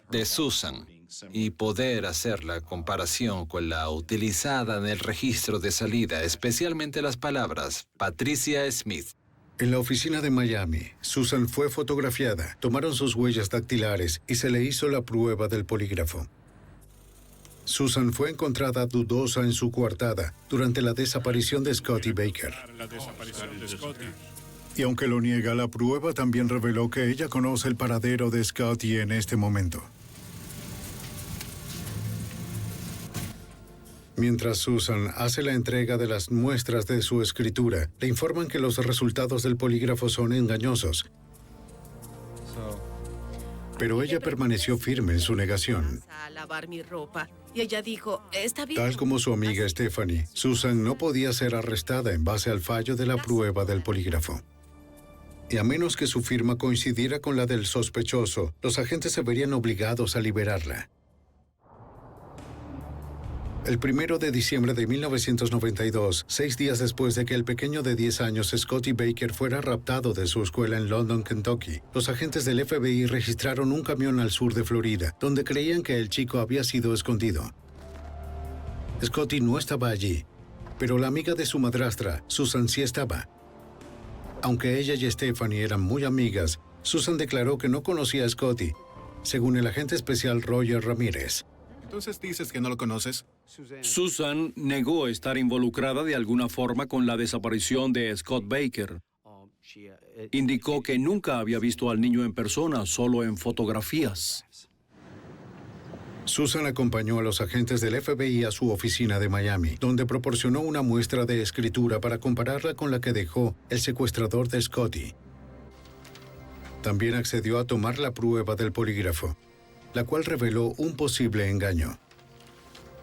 de Susan y poder hacer la comparación con la utilizada en el registro de salida, especialmente las palabras Patricia Smith. En la oficina de Miami, Susan fue fotografiada, tomaron sus huellas dactilares y se le hizo la prueba del polígrafo. Susan fue encontrada dudosa en su coartada durante la desaparición de Scotty Baker. Y aunque lo niega, la prueba también reveló que ella conoce el paradero de Scotty en este momento. Mientras Susan hace la entrega de las muestras de su escritura, le informan que los resultados del polígrafo son engañosos. Pero ella permaneció firme en su negación. A lavar mi ropa. Y ella dijo, está bien. Tal como su amiga Stephanie, Susan no podía ser arrestada en base al fallo de la prueba del polígrafo. Y a menos que su firma coincidiera con la del sospechoso, los agentes se verían obligados a liberarla. El 1 de diciembre de 1992, 6 días después de que el pequeño de 10 años Scotty Baker fuera raptado de su escuela en London, Kentucky, los agentes del FBI registraron un camión al sur de Florida, donde creían que el chico había sido escondido. Scotty no estaba allí, pero la amiga de su madrastra, Susan, sí estaba. Aunque ella y Stephanie eran muy amigas, Susan declaró que no conocía a Scotty, según el agente especial Roger Ramírez. ¿Entonces dices que no lo conoces? Susan negó estar involucrada de alguna forma con la desaparición de Scott Baker. Indicó que nunca había visto al niño en persona, solo en fotografías. Susan acompañó a los agentes del FBI a su oficina de Miami, donde proporcionó una muestra de escritura para compararla con la que dejó el secuestrador de Scotty. También accedió a tomar la prueba del polígrafo, la cual reveló un posible engaño.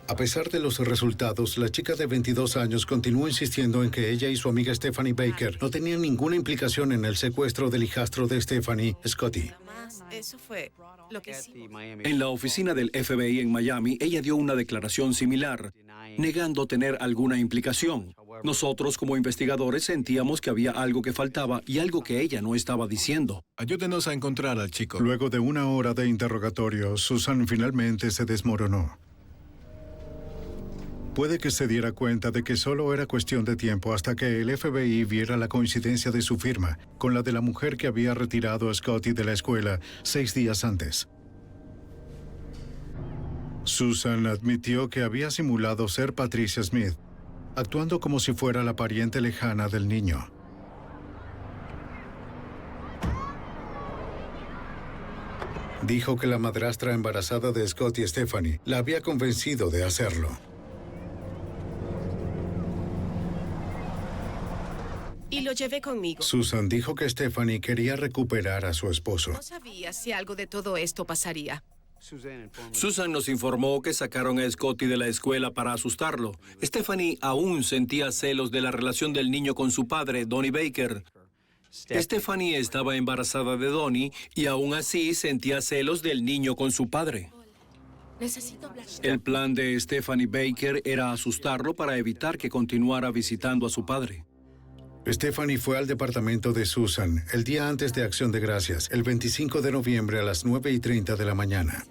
A pesar de los resultados, la chica de 22 años continuó insistiendo en que ella y su amiga Stephanie Baker no tenían ninguna implicación en el secuestro del hijastro de Stephanie, Scotty. Eso fue lo que hicimos. En la oficina del FBI en Miami, ella dio una declaración similar, negando tener alguna implicación. Nosotros, como investigadores, sentíamos que había algo que faltaba y algo que ella no estaba diciendo. Ayúdenos a encontrar al chico. Luego de una hora de interrogatorio, Susan finalmente se desmoronó. Puede que se diera cuenta de que solo era cuestión de tiempo hasta que el FBI viera la coincidencia de su firma con la de la mujer que había retirado a Scotty de la escuela 6 días antes. Susan admitió que había simulado ser Patricia Smith, actuando como si fuera la pariente lejana del niño. Dijo que la madrastra embarazada de Scotty, Stephanie, la había convencido de hacerlo. Y lo llevé conmigo. Susan dijo que Stephanie quería recuperar a su esposo. No sabía si algo de todo esto pasaría. Susan nos informó que sacaron a Scotty de la escuela para asustarlo. Stephanie aún sentía celos de la relación del niño con su padre, Donnie Baker. Stephanie estaba embarazada de Donnie y aún así sentía celos del niño con su padre. Necesito hablar. El plan de Stephanie Baker era asustarlo para evitar que continuara visitando a su padre. Stephanie fue al departamento de Susan el día antes de Acción de Gracias, el 25 de noviembre a las 9:30 de la mañana.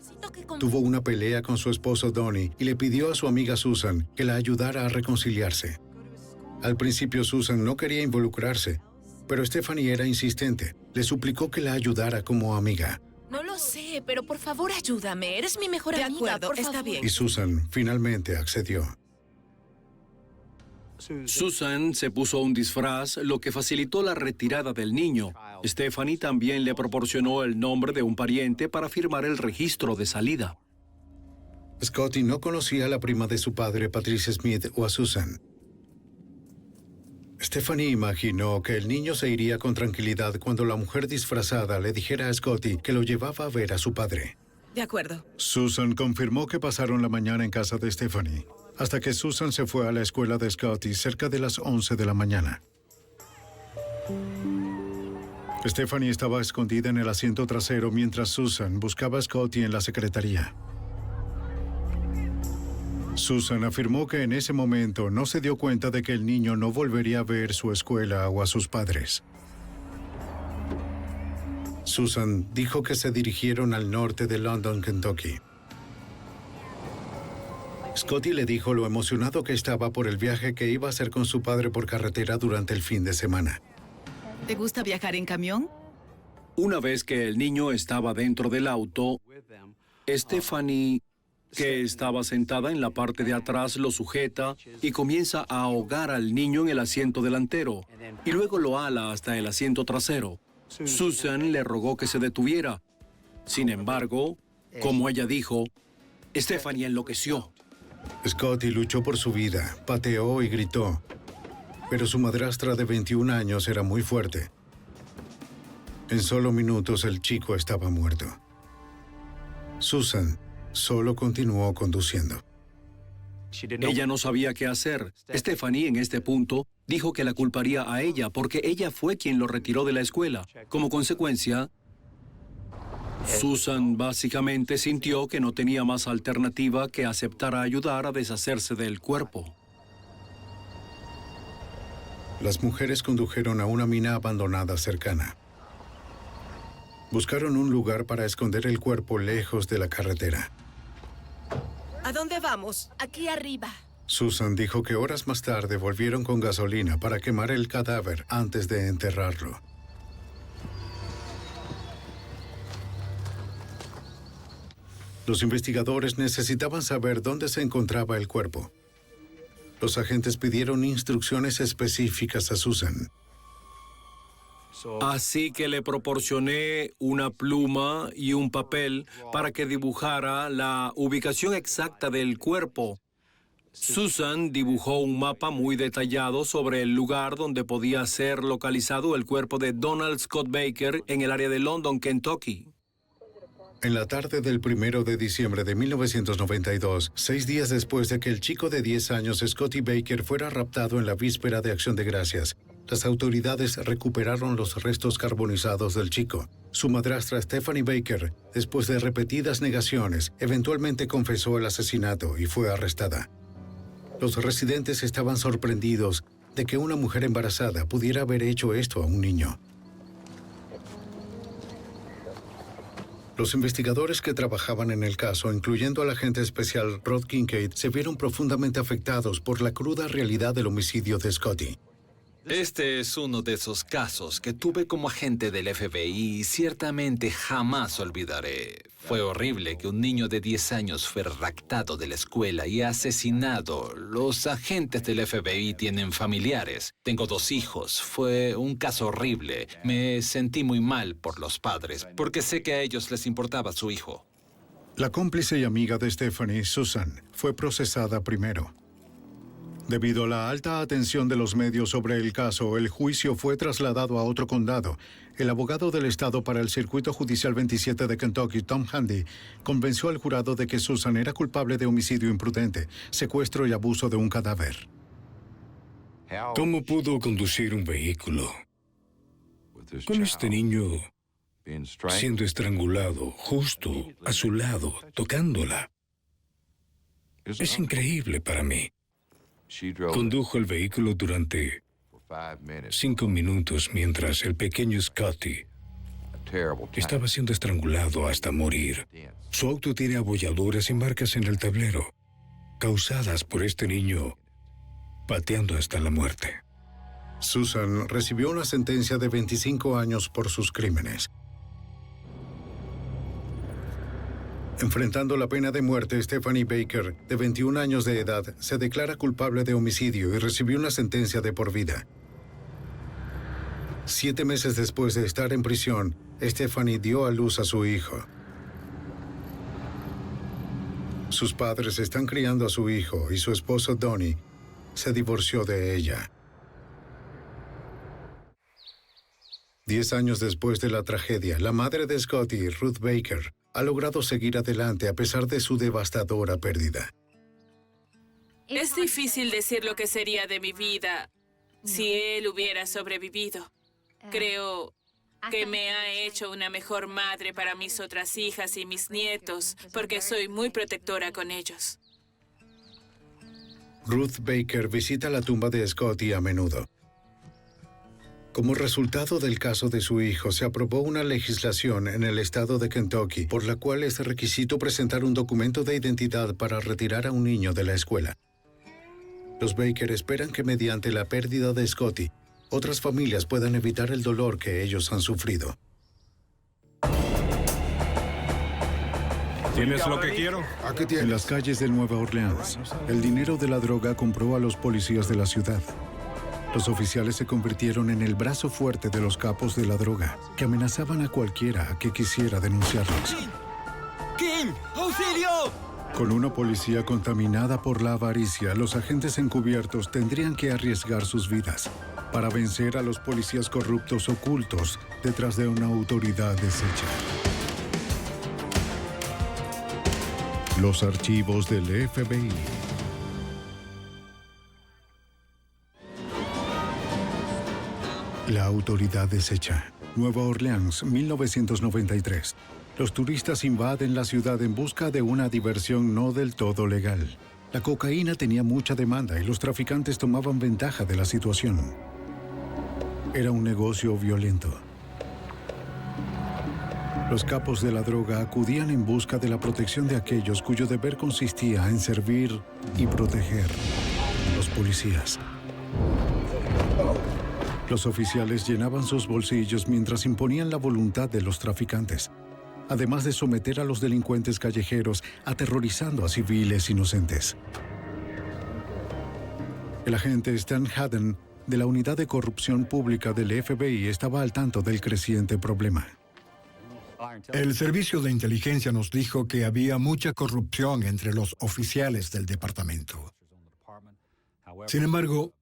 Tuvo una pelea con su esposo Donnie y le pidió a su amiga Susan que la ayudara a reconciliarse. Al principio Susan no quería involucrarse, pero Stephanie era insistente. Le suplicó que la ayudara como amiga. No lo sé, pero por favor ayúdame. Eres mi mejor amiga. De acuerdo, por está favor. bien. Y Susan finalmente accedió. Susan se puso un disfraz, lo que facilitó la retirada del niño. Stephanie también le proporcionó el nombre de un pariente para firmar el registro de salida. Scotty no conocía a la prima de su padre, Patricia Smith, o a Susan. Stephanie imaginó que el niño se iría con tranquilidad cuando la mujer disfrazada le dijera a Scotty que lo llevaba a ver a su padre. De acuerdo. Susan confirmó que pasaron la mañana en casa de Stephanie, hasta que Susan se fue a la escuela de Scotty cerca de las 11 de la mañana. Stephanie estaba escondida en el asiento trasero mientras Susan buscaba a Scotty en la secretaría. Susan afirmó que en ese momento no se dio cuenta de que el niño no volvería a ver su escuela o a sus padres. Susan dijo que se dirigieron al norte de London, Kentucky. Scotty le dijo lo emocionado que estaba por el viaje que iba a hacer con su padre por carretera durante el fin de semana. ¿Te gusta viajar en camión? Una vez que el niño estaba dentro del auto, Stephanie, que estaba sentada en la parte de atrás, lo sujeta y comienza a ahogar al niño en el asiento delantero y luego lo ala hasta el asiento trasero. Susan le rogó que se detuviera. Sin embargo, como ella dijo, Stephanie enloqueció. Scotty luchó por su vida, pateó y gritó, pero su madrastra de 21 años era muy fuerte. En solo minutos el chico estaba muerto. Susan solo continuó conduciendo. Ella no sabía qué hacer. Stephanie, en este punto, dijo que la culparía a ella porque ella fue quien lo retiró de la escuela. Como consecuencia, Susan básicamente sintió que no tenía más alternativa que aceptar a ayudar a deshacerse del cuerpo. Las mujeres condujeron a una mina abandonada cercana. Buscaron un lugar para esconder el cuerpo lejos de la carretera. ¿A dónde vamos? Aquí arriba. Susan dijo que horas más tarde volvieron con gasolina para quemar el cadáver antes de enterrarlo. Los investigadores necesitaban saber dónde se encontraba el cuerpo. Los agentes pidieron instrucciones específicas a Susan. Así que le proporcioné una pluma y un papel para que dibujara la ubicación exacta del cuerpo. Susan dibujó un mapa muy detallado sobre el lugar donde podía ser localizado el cuerpo de Donald Scott Baker en el área de London, Kentucky. En la tarde del 1 de diciembre de 1992, 6 días después de que el chico de 10 años Scotty Baker fuera raptado en la víspera de Acción de Gracias, las autoridades recuperaron los restos carbonizados del chico. Su madrastra Stephanie Baker, después de repetidas negaciones, eventualmente confesó el asesinato y fue arrestada. Los residentes estaban sorprendidos de que una mujer embarazada pudiera haber hecho esto a un niño. Los investigadores que trabajaban en el caso, incluyendo al agente especial Rod Kincaid, se vieron profundamente afectados por la cruda realidad del homicidio de Scotty. Este es uno de esos casos que tuve como agente del FBI y ciertamente jamás olvidaré. Fue horrible que un niño de 10 años fuera raptado de la escuela y asesinado. Los agentes del FBI tienen familiares. Tengo 2 hijos. Fue un caso horrible. Me sentí muy mal por los padres, porque sé que a ellos les importaba su hijo. La cómplice y amiga de Stephanie, Susan, fue procesada primero. Debido a la alta atención de los medios sobre el caso, el juicio fue trasladado a otro condado. El abogado del estado para el Circuito Judicial 27 de Kentucky, Tom Handy, convenció al jurado de que Susan era culpable de homicidio imprudente, secuestro y abuso de un cadáver. ¿Cómo pudo conducir un vehículo con este niño siendo estrangulado justo a su lado, tocándola? Es increíble para mí. Condujo el vehículo durante 5 minutos mientras el pequeño Scotty estaba siendo estrangulado hasta morir. Su auto tiene abolladuras y marcas en el tablero, causadas por este niño pateando hasta la muerte. Susan recibió una sentencia de 25 años por sus crímenes. Enfrentando la pena de muerte, Stephanie Baker, de 21 años de edad, se declara culpable de homicidio y recibió una sentencia de por vida. 7 meses después de estar en prisión, Stephanie dio a luz a su hijo. Sus padres están criando a su hijo y su esposo Donnie se divorció de ella. 10 años después de la tragedia, la madre de Scotty, Ruth Baker, ha logrado seguir adelante a pesar de su devastadora pérdida. Es difícil decir lo que sería de mi vida si él hubiera sobrevivido. Creo que me ha hecho una mejor madre para mis otras hijas y mis nietos, porque soy muy protectora con ellos. Ruth Baker visita la tumba de Scotty a menudo. Como resultado del caso de su hijo, se aprobó una legislación en el estado de Kentucky por la cual es requisito presentar un documento de identidad para retirar a un niño de la escuela. Los Baker esperan que mediante la pérdida de Scotty, otras familias puedan evitar el dolor que ellos han sufrido. ¿Tienes lo que quiero? Aquí tienes. En las calles de Nueva Orleans, el dinero de la droga compró a los policías de la ciudad. Los oficiales se convirtieron en el brazo fuerte de los capos de la droga, que amenazaban a cualquiera que quisiera denunciarlos. ¡King! ¡Auxilio! Con una policía contaminada por la avaricia, los agentes encubiertos tendrían que arriesgar sus vidas para vencer a los policías corruptos ocultos detrás de una autoridad deshecha. Los archivos del FBI. La autoridad deshecha. Nueva Orleans, 1993. Los turistas invaden la ciudad en busca de una diversión no del todo legal. La cocaína tenía mucha demanda y los traficantes tomaban ventaja de la situación. Era un negocio violento. Los capos de la droga acudían en busca de la protección de aquellos cuyo deber consistía en servir y proteger a los policías. Los oficiales llenaban sus bolsillos mientras imponían la voluntad de los traficantes, además de someter a los delincuentes callejeros, aterrorizando a civiles inocentes. El agente Stan Haddon, de la Unidad de Corrupción Pública del FBI, estaba al tanto del creciente problema. El servicio de inteligencia nos dijo que había mucha corrupción entre los oficiales del departamento. Sin embargo,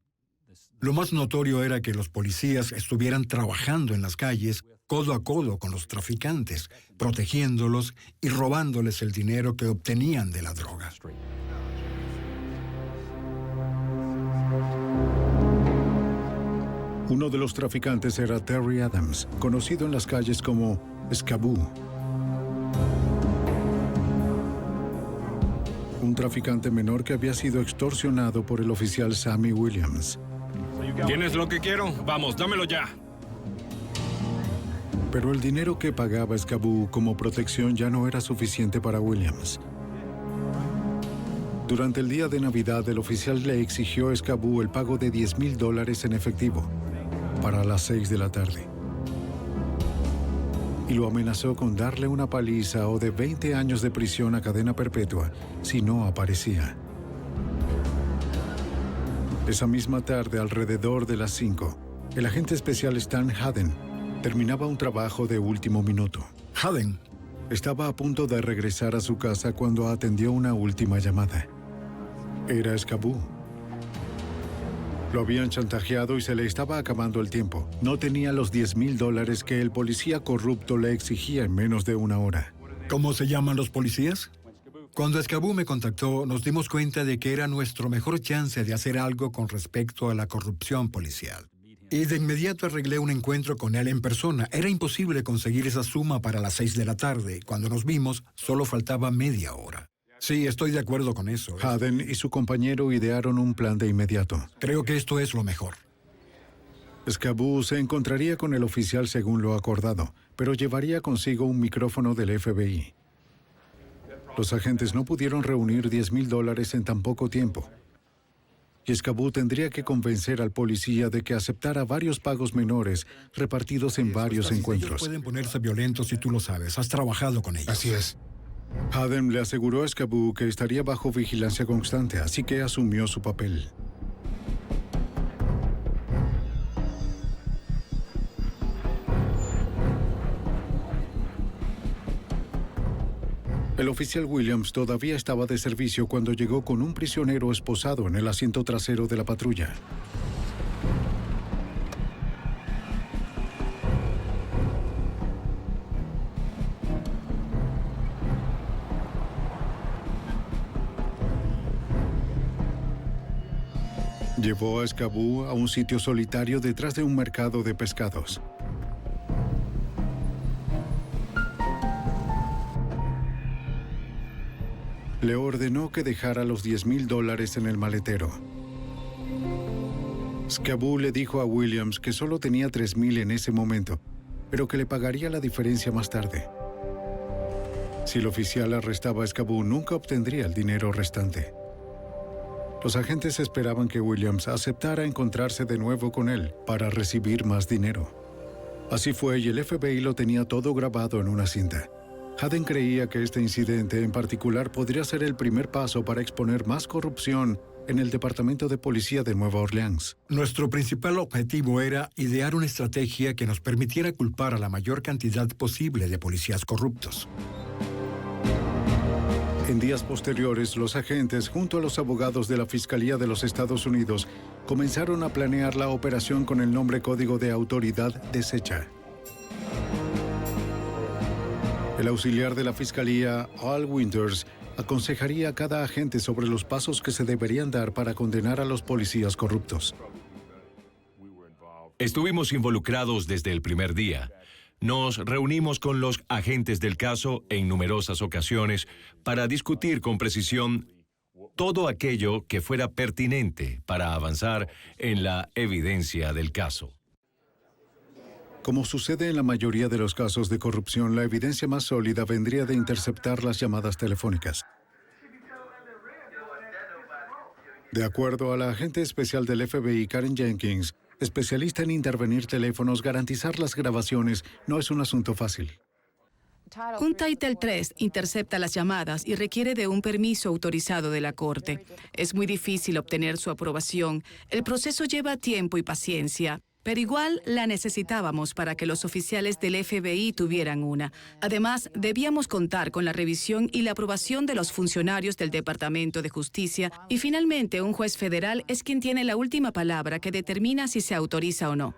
lo más notorio era que los policías estuvieran trabajando en las calles codo a codo con los traficantes, protegiéndolos y robándoles el dinero que obtenían de la droga. Uno de los traficantes era Terry Adams, conocido en las calles como Scaboo. Un traficante menor que había sido extorsionado por el oficial Sammy Williams. ¿Tienes lo que quiero? Vamos, dámelo ya. Pero el dinero que pagaba Scaboo como protección ya no era suficiente para Williams. Durante el día de Navidad, el oficial le exigió a Scaboo el pago de $10,000 en efectivo para las 6 de la tarde. Y lo amenazó con darle una paliza o de 20 años de prisión a cadena perpetua si no aparecía. Esa misma tarde, alrededor de las 5, el agente especial Stan Haddon terminaba un trabajo de último minuto. Haddon estaba a punto de regresar a su casa cuando atendió una última llamada. Era Scaboo. Lo habían chantajeado y se le estaba acabando el tiempo. No tenía los $10,000 que el policía corrupto le exigía en menos de una hora. ¿Cómo se llaman los policías? Cuando Scaboo me contactó, nos dimos cuenta de que era nuestro mejor chance de hacer algo con respecto a la corrupción policial. Y de inmediato arreglé un encuentro con él en persona. Era imposible conseguir esa suma para las 6 de la tarde. Cuando nos vimos, solo faltaba media hora. Sí, estoy de acuerdo con eso. Haddon y su compañero idearon un plan de inmediato. Creo que esto es lo mejor. Scaboo se encontraría con el oficial según lo acordado, pero llevaría consigo un micrófono del FBI. Los agentes no pudieron reunir $10,000 en tan poco tiempo. Y Scaboo tendría que convencer al policía de que aceptara varios pagos menores repartidos en varios encuentros. Ellos pueden ponerse violentos si tú lo sabes. Has trabajado con ellos. Así es. Haddon le aseguró a Scaboo que estaría bajo vigilancia constante, así que asumió su papel. El oficial Williams todavía estaba de servicio cuando llegó con un prisionero esposado en el asiento trasero de la patrulla. Llevó a Scaboo a un sitio solitario detrás de un mercado de pescados. Le ordenó que dejara los $10,000 en el maletero. Scaboo le dijo a Williams que solo tenía $3,000 en ese momento, pero que le pagaría la diferencia más tarde. Si el oficial arrestaba a Scaboo, nunca obtendría el dinero restante. Los agentes esperaban que Williams aceptara encontrarse de nuevo con él para recibir más dinero. Así fue y el FBI lo tenía todo grabado en una cinta. Haddon creía que este incidente en particular podría ser el primer paso para exponer más corrupción en el Departamento de Policía de Nueva Orleans. Nuestro principal objetivo era idear una estrategia que nos permitiera culpar a la mayor cantidad posible de policías corruptos. En días posteriores, los agentes, junto a los abogados de la Fiscalía de los Estados Unidos, comenzaron a planear la operación con el nombre código de Autoridad Deshecha. El auxiliar de la Fiscalía, Al Winters, aconsejaría a cada agente sobre los pasos que se deberían dar para condenar a los policías corruptos. Estuvimos involucrados desde el primer día. Nos reunimos con los agentes del caso en numerosas ocasiones para discutir con precisión todo aquello que fuera pertinente para avanzar en la evidencia del caso. Como sucede en la mayoría de los casos de corrupción, la evidencia más sólida vendría de interceptar las llamadas telefónicas. De acuerdo a la agente especial del FBI, Karen Jenkins, especialista en intervenir teléfonos, garantizar las grabaciones no es un asunto fácil. Un Title III intercepta las llamadas y requiere de un permiso autorizado de la Corte. Es muy difícil obtener su aprobación. El proceso lleva tiempo y paciencia, pero igual la necesitábamos para que los oficiales del FBI tuvieran una. Además, debíamos contar con la revisión y la aprobación de los funcionarios del Departamento de Justicia y finalmente un juez federal es quien tiene la última palabra que determina si se autoriza o no.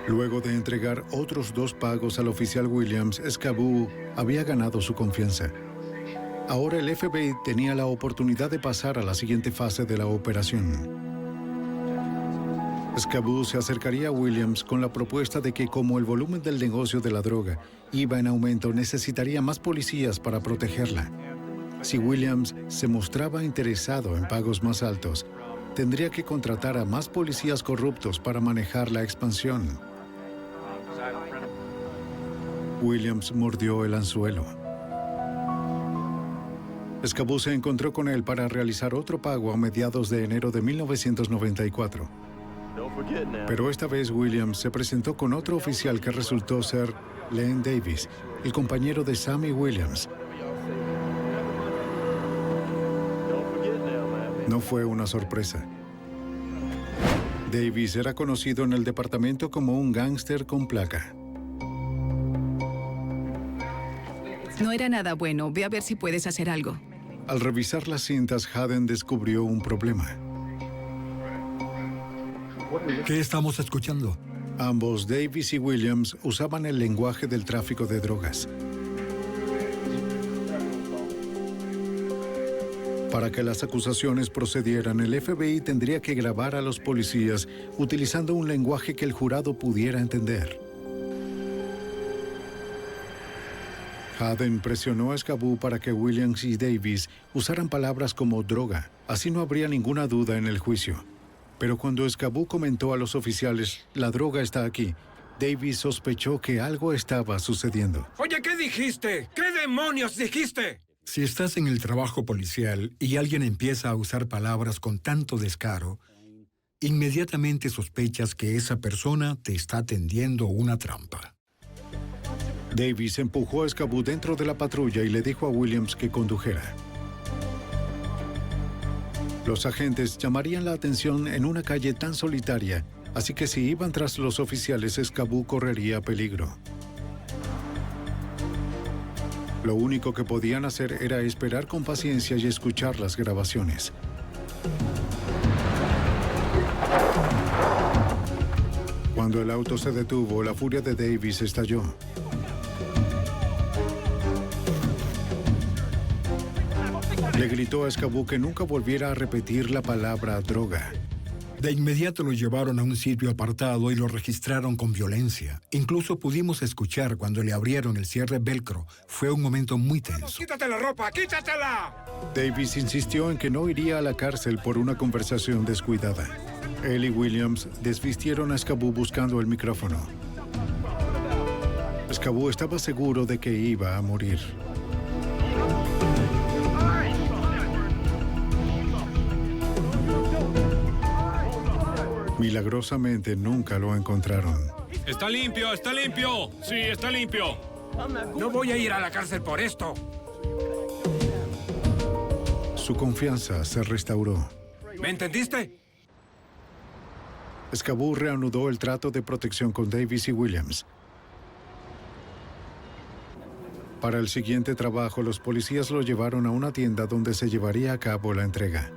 Luego de entregar otros 2 pagos al oficial Williams, Scaboo había ganado su confianza. Ahora el FBI tenía la oportunidad de pasar a la siguiente fase de la operación. Scaboo se acercaría a Williams con la propuesta de que, como el volumen del negocio de la droga iba en aumento, necesitaría más policías para protegerla. Si Williams se mostraba interesado en pagos más altos, tendría que contratar a más policías corruptos para manejar la expansión. Williams mordió el anzuelo. Scaboo se encontró con él para realizar otro pago a mediados de enero de 1994. Pero esta vez Williams se presentó con otro oficial que resultó ser Len Davis, el compañero de Sammy Williams. No fue una sorpresa. Davis era conocido en el departamento como un gángster con placa. No era nada bueno. Ve a ver si puedes hacer algo. Al revisar las cintas, Haden descubrió un problema. ¿Qué estamos escuchando? Ambos, Davis y Williams, usaban el lenguaje del tráfico de drogas. Para que las acusaciones procedieran, el FBI tendría que grabar a los policías utilizando un lenguaje que el jurado pudiera entender. Haden presionó a Scaboo para que Williams y Davis usaran palabras como droga. Así no habría ninguna duda en el juicio. Pero cuando Scaboo comentó a los oficiales, la droga está aquí, Davis sospechó que algo estaba sucediendo. Oye, ¿qué dijiste? ¿Qué demonios dijiste? Si estás en el trabajo policial y alguien empieza a usar palabras con tanto descaro, inmediatamente sospechas que esa persona te está tendiendo una trampa. Davis empujó a Scaboo dentro de la patrulla y le dijo a Williams que condujera. Los agentes llamarían la atención en una calle tan solitaria, así que si iban tras los oficiales, Scaboo correría peligro. Lo único que podían hacer era esperar con paciencia y escuchar las grabaciones. Cuando el auto se detuvo, la furia de Davis estalló. Le gritó a Scaboo que nunca volviera a repetir la palabra droga. De inmediato lo llevaron a un sitio apartado y lo registraron con violencia. Incluso pudimos escuchar cuando le abrieron el cierre velcro. Fue un momento muy tenso. ¡Quítate la ropa! ¡Quítatela! Davis insistió en que no iría a la cárcel por una conversación descuidada. Él y Williams desvistieron a Scaboo buscando el micrófono. Scaboo estaba seguro de que iba a morir. Milagrosamente nunca lo encontraron. ¡Está limpio! ¡Está limpio! ¡Sí, está limpio! No voy a ir a la cárcel por esto. Su confianza se restauró. ¿Me entendiste? Scaboo reanudó el trato de protección con Davis y Williams. Para el siguiente trabajo, los policías lo llevaron a una tienda donde se llevaría a cabo la entrega.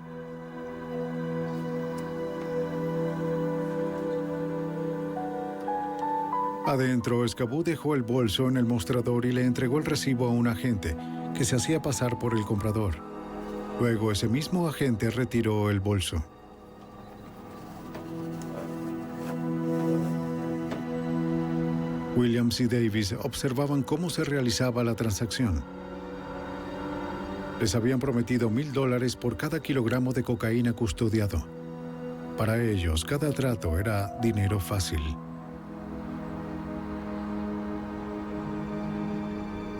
Adentro, Scaboo dejó el bolso en el mostrador y le entregó el recibo a un agente que se hacía pasar por el comprador. Luego, ese mismo agente retiró el bolso. Williams y Davis observaban cómo se realizaba la transacción. Les habían prometido $1,000 por cada kilogramo de cocaína custodiado. Para ellos, cada trato era dinero fácil.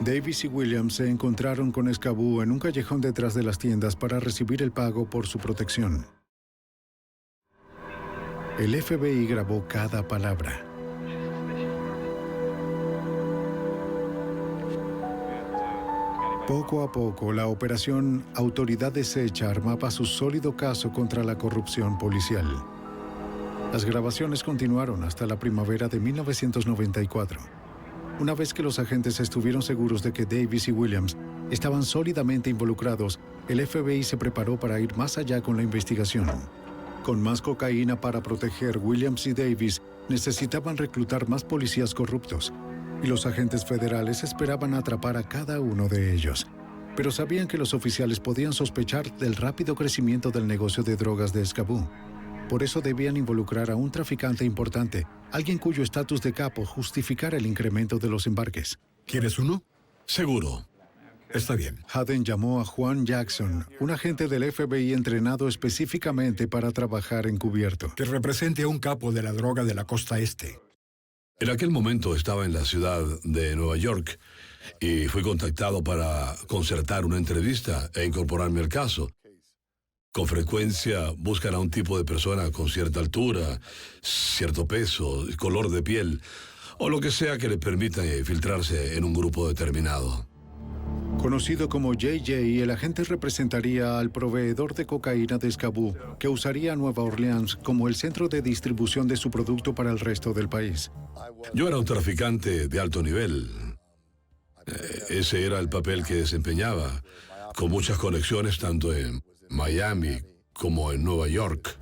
Davis y Williams se encontraron con Scaboo en un callejón detrás de las tiendas para recibir el pago por su protección. El FBI grabó cada palabra. Poco a poco, la operación Autoridad Deshecha armaba su sólido caso contra la corrupción policial. Las grabaciones continuaron hasta la primavera de 1994. Una vez que los agentes estuvieron seguros de que Davis y Williams estaban sólidamente involucrados, el FBI se preparó para ir más allá con la investigación. Con más cocaína para proteger, Williams y Davis necesitaban reclutar más policías corruptos, y los agentes federales esperaban atrapar a cada uno de ellos. Pero sabían que los oficiales podían sospechar del rápido crecimiento del negocio de drogas de Scaboo. Por eso debían involucrar a un traficante importante, alguien cuyo estatus de capo justificara el incremento de los embarques. ¿Quieres uno? Seguro. Está bien. Haden llamó a Juan Jackson, un agente del FBI entrenado específicamente para trabajar encubierto. Que represente a un capo de la droga de la costa este. En aquel momento estaba en la ciudad de Nueva York y fui contactado para concertar una entrevista e incorporarme al caso. Con frecuencia buscan a un tipo de persona con cierta altura, cierto peso, color de piel, o lo que sea que le permita infiltrarse en un grupo determinado. Conocido como JJ, el agente representaría al proveedor de cocaína de Scaboo, que usaría Nueva Orleans como el centro de distribución de su producto para el resto del país. Yo era un traficante de alto nivel. Ese era el papel que desempeñaba, con muchas conexiones tanto en Miami como en Nueva York.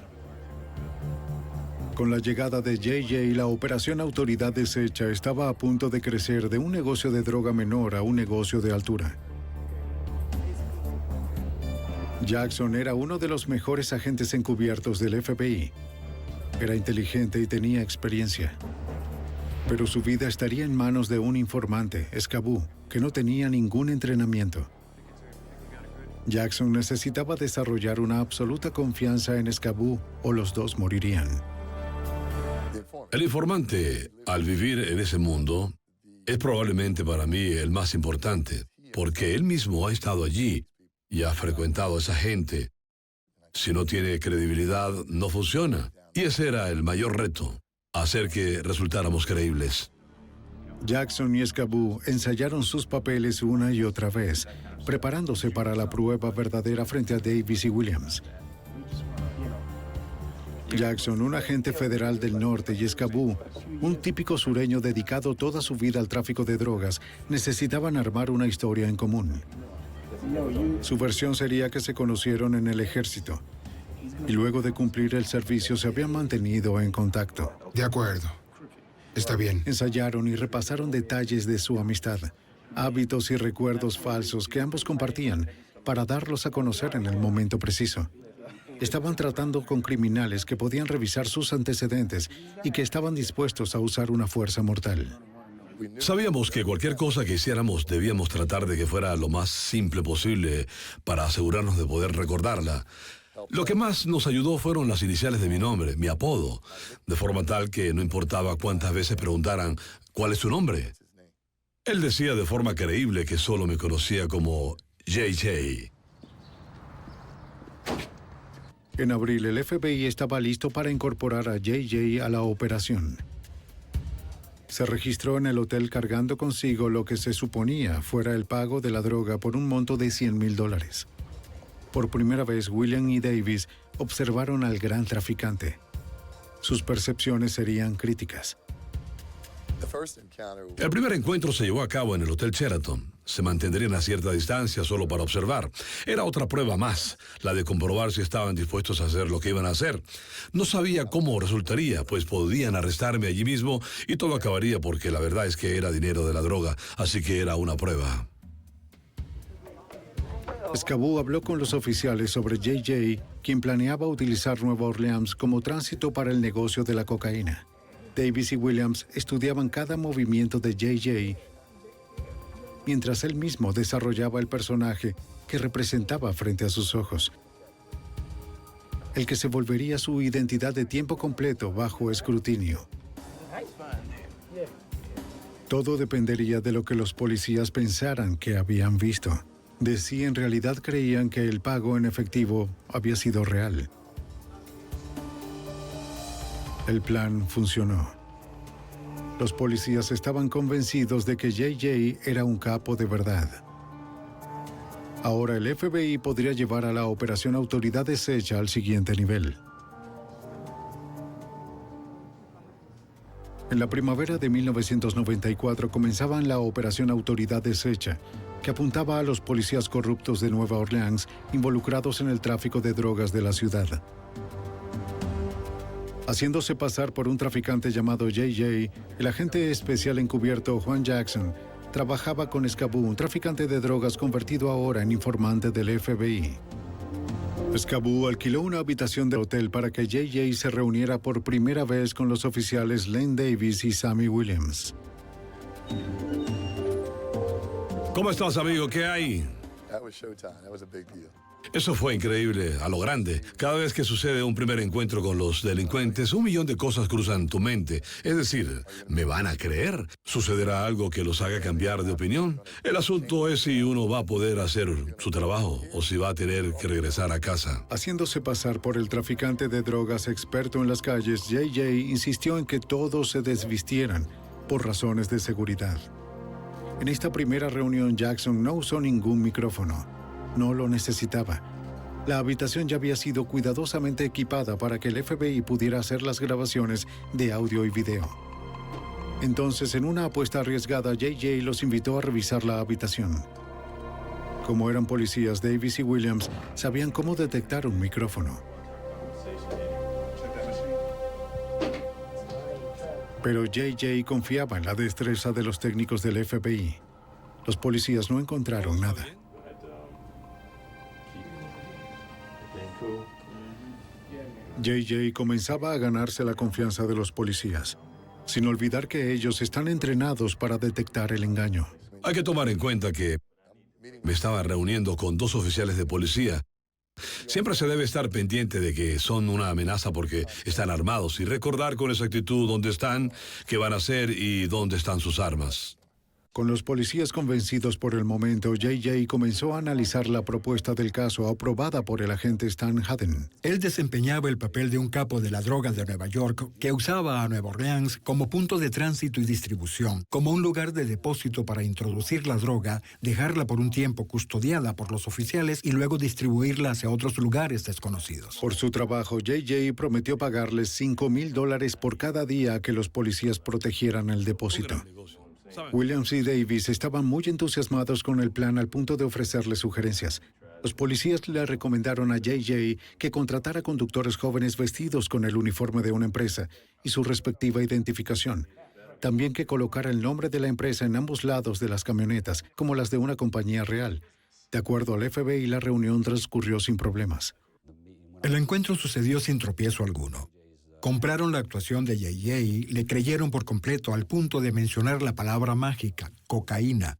Con la llegada de JJ, la operación Autoridad Deshecha estaba a punto de crecer de un negocio de droga menor a un negocio de altura. Jackson era uno de los mejores agentes encubiertos del FBI. Era inteligente y tenía experiencia. Pero su vida estaría en manos de un informante, Scaboo, que no tenía ningún entrenamiento. Jackson necesitaba desarrollar una absoluta confianza en Scaboo o los dos morirían. El informante, al vivir en ese mundo, es probablemente para mí el más importante, porque él mismo ha estado allí y ha frecuentado a esa gente. Si no tiene credibilidad, no funciona. Y ese era el mayor reto, hacer que resultáramos creíbles. Jackson y Scaboo ensayaron sus papeles una y otra vez, preparándose para la prueba verdadera frente a Davis y Williams. Jackson, un agente federal del norte, y Scaboo, un típico sureño dedicado toda su vida al tráfico de drogas, necesitaban armar una historia en común. Su versión sería que se conocieron en el ejército, y luego de cumplir el servicio se habían mantenido en contacto. De acuerdo. Está bien. Ensayaron y repasaron detalles de su amistad, hábitos y recuerdos falsos que ambos compartían para darlos a conocer en el momento preciso. Estaban tratando con criminales que podían revisar sus antecedentes y que estaban dispuestos a usar una fuerza mortal. Sabíamos que cualquier cosa que hiciéramos debíamos tratar de que fuera lo más simple posible para asegurarnos de poder recordarla. Lo que más nos ayudó fueron las iniciales de mi nombre, mi apodo, de forma tal que no importaba cuántas veces preguntaran ¿cuál es tu nombre? Él decía de forma creíble que solo me conocía como JJ. En abril, el FBI estaba listo para incorporar a JJ a la operación. Se registró en el hotel cargando consigo lo que se suponía fuera el pago de la droga por un monto de $100,000. Por primera vez, William y Davis observaron al gran traficante. Sus percepciones serían críticas. El primer encuentro se llevó a cabo en el Hotel Sheraton. Se mantendrían a cierta distancia solo para observar. Era otra prueba más, la de comprobar si estaban dispuestos a hacer lo que iban a hacer. No sabía cómo resultaría, pues podían arrestarme allí mismo y todo acabaría porque la verdad es que era dinero de la droga, así que era una prueba. Scaboo habló con los oficiales sobre JJ, quien planeaba utilizar Nueva Orleans como tránsito para el negocio de la cocaína. Davis y Williams estudiaban cada movimiento de JJ, mientras él mismo desarrollaba el personaje que representaba frente a sus ojos, el que se volvería su identidad de tiempo completo bajo escrutinio. Todo dependería de lo que los policías pensaran que habían visto, de si en realidad creían que el pago en efectivo había sido real. El plan funcionó. Los policías estaban convencidos de que JJ era un capo de verdad. Ahora el FBI podría llevar a la operación Autoridad Deshecha al siguiente nivel. En la primavera de 1994 comenzaban la operación Autoridad Deshecha, que apuntaba a los policías corruptos de Nueva Orleans involucrados en el tráfico de drogas de la ciudad. Haciéndose pasar por un traficante llamado JJ, el agente especial encubierto Juan Jackson trabajaba con Scaboo, un traficante de drogas convertido ahora en informante del FBI. Scaboo alquiló una habitación del hotel para que JJ se reuniera por primera vez con los oficiales Len Davis y Sammy Williams. ¿Cómo estás, amigo? ¿Qué hay? Eso fue increíble, a lo grande. Cada vez que sucede un primer encuentro con los delincuentes, 1.000.000 de cosas cruzan tu mente. Es decir, ¿me van a creer? ¿Sucederá algo que los haga cambiar de opinión? El asunto es si uno va a poder hacer su trabajo o si va a tener que regresar a casa. Haciéndose pasar por el traficante de drogas experto en las calles, JJ insistió en que todos se desvistieran por razones de seguridad. En esta primera reunión, Jackson no usó ningún micrófono. No lo necesitaba. La habitación ya había sido cuidadosamente equipada para que el FBI pudiera hacer las grabaciones de audio y video. Entonces, en una apuesta arriesgada, JJ los invitó a revisar la habitación. Como eran policías, Davis y Williams sabían cómo detectar un micrófono. Pero JJ confiaba en la destreza de los técnicos del FBI. Los policías no encontraron nada. JJ comenzaba a ganarse la confianza de los policías, sin olvidar que ellos están entrenados para detectar el engaño. Hay que tomar en cuenta que me estaba reuniendo con 2 oficiales de policía. Siempre se debe estar pendiente de que son una amenaza porque están armados y recordar con exactitud dónde están, qué van a hacer y dónde están sus armas. Con los policías convencidos por el momento, JJ comenzó a analizar la propuesta del caso aprobada por el agente Stan Haden. Él desempeñaba el papel de un capo de la droga de Nueva York que usaba a Nueva Orleans como punto de tránsito y distribución, como un lugar de depósito para introducir la droga, dejarla por un tiempo custodiada por los oficiales y luego distribuirla hacia otros lugares desconocidos. Por su trabajo, JJ prometió pagarles $5,000 por cada día que los policías protegieran el depósito. Williams y Davis estaban muy entusiasmados con el plan al punto de ofrecerle sugerencias. Los policías le recomendaron a JJ que contratara conductores jóvenes vestidos con el uniforme de una empresa y su respectiva identificación. También que colocara el nombre de la empresa en ambos lados de las camionetas, como las de una compañía real. De acuerdo al FBI, la reunión transcurrió sin problemas. El encuentro sucedió sin tropiezo alguno. Compraron la actuación de JJ, le creyeron por completo al punto de mencionar la palabra mágica, cocaína,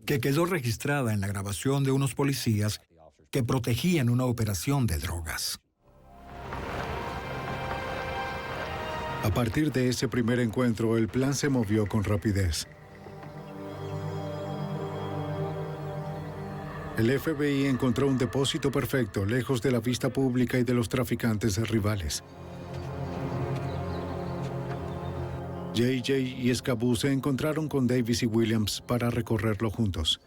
que quedó registrada en la grabación de unos policías que protegían una operación de drogas. A partir de ese primer encuentro, el plan se movió con rapidez. El FBI encontró un depósito perfecto, lejos de la vista pública y de los traficantes rivales. JJ y Scaboo se encontraron con Davis y Williams para recorrerlo juntos.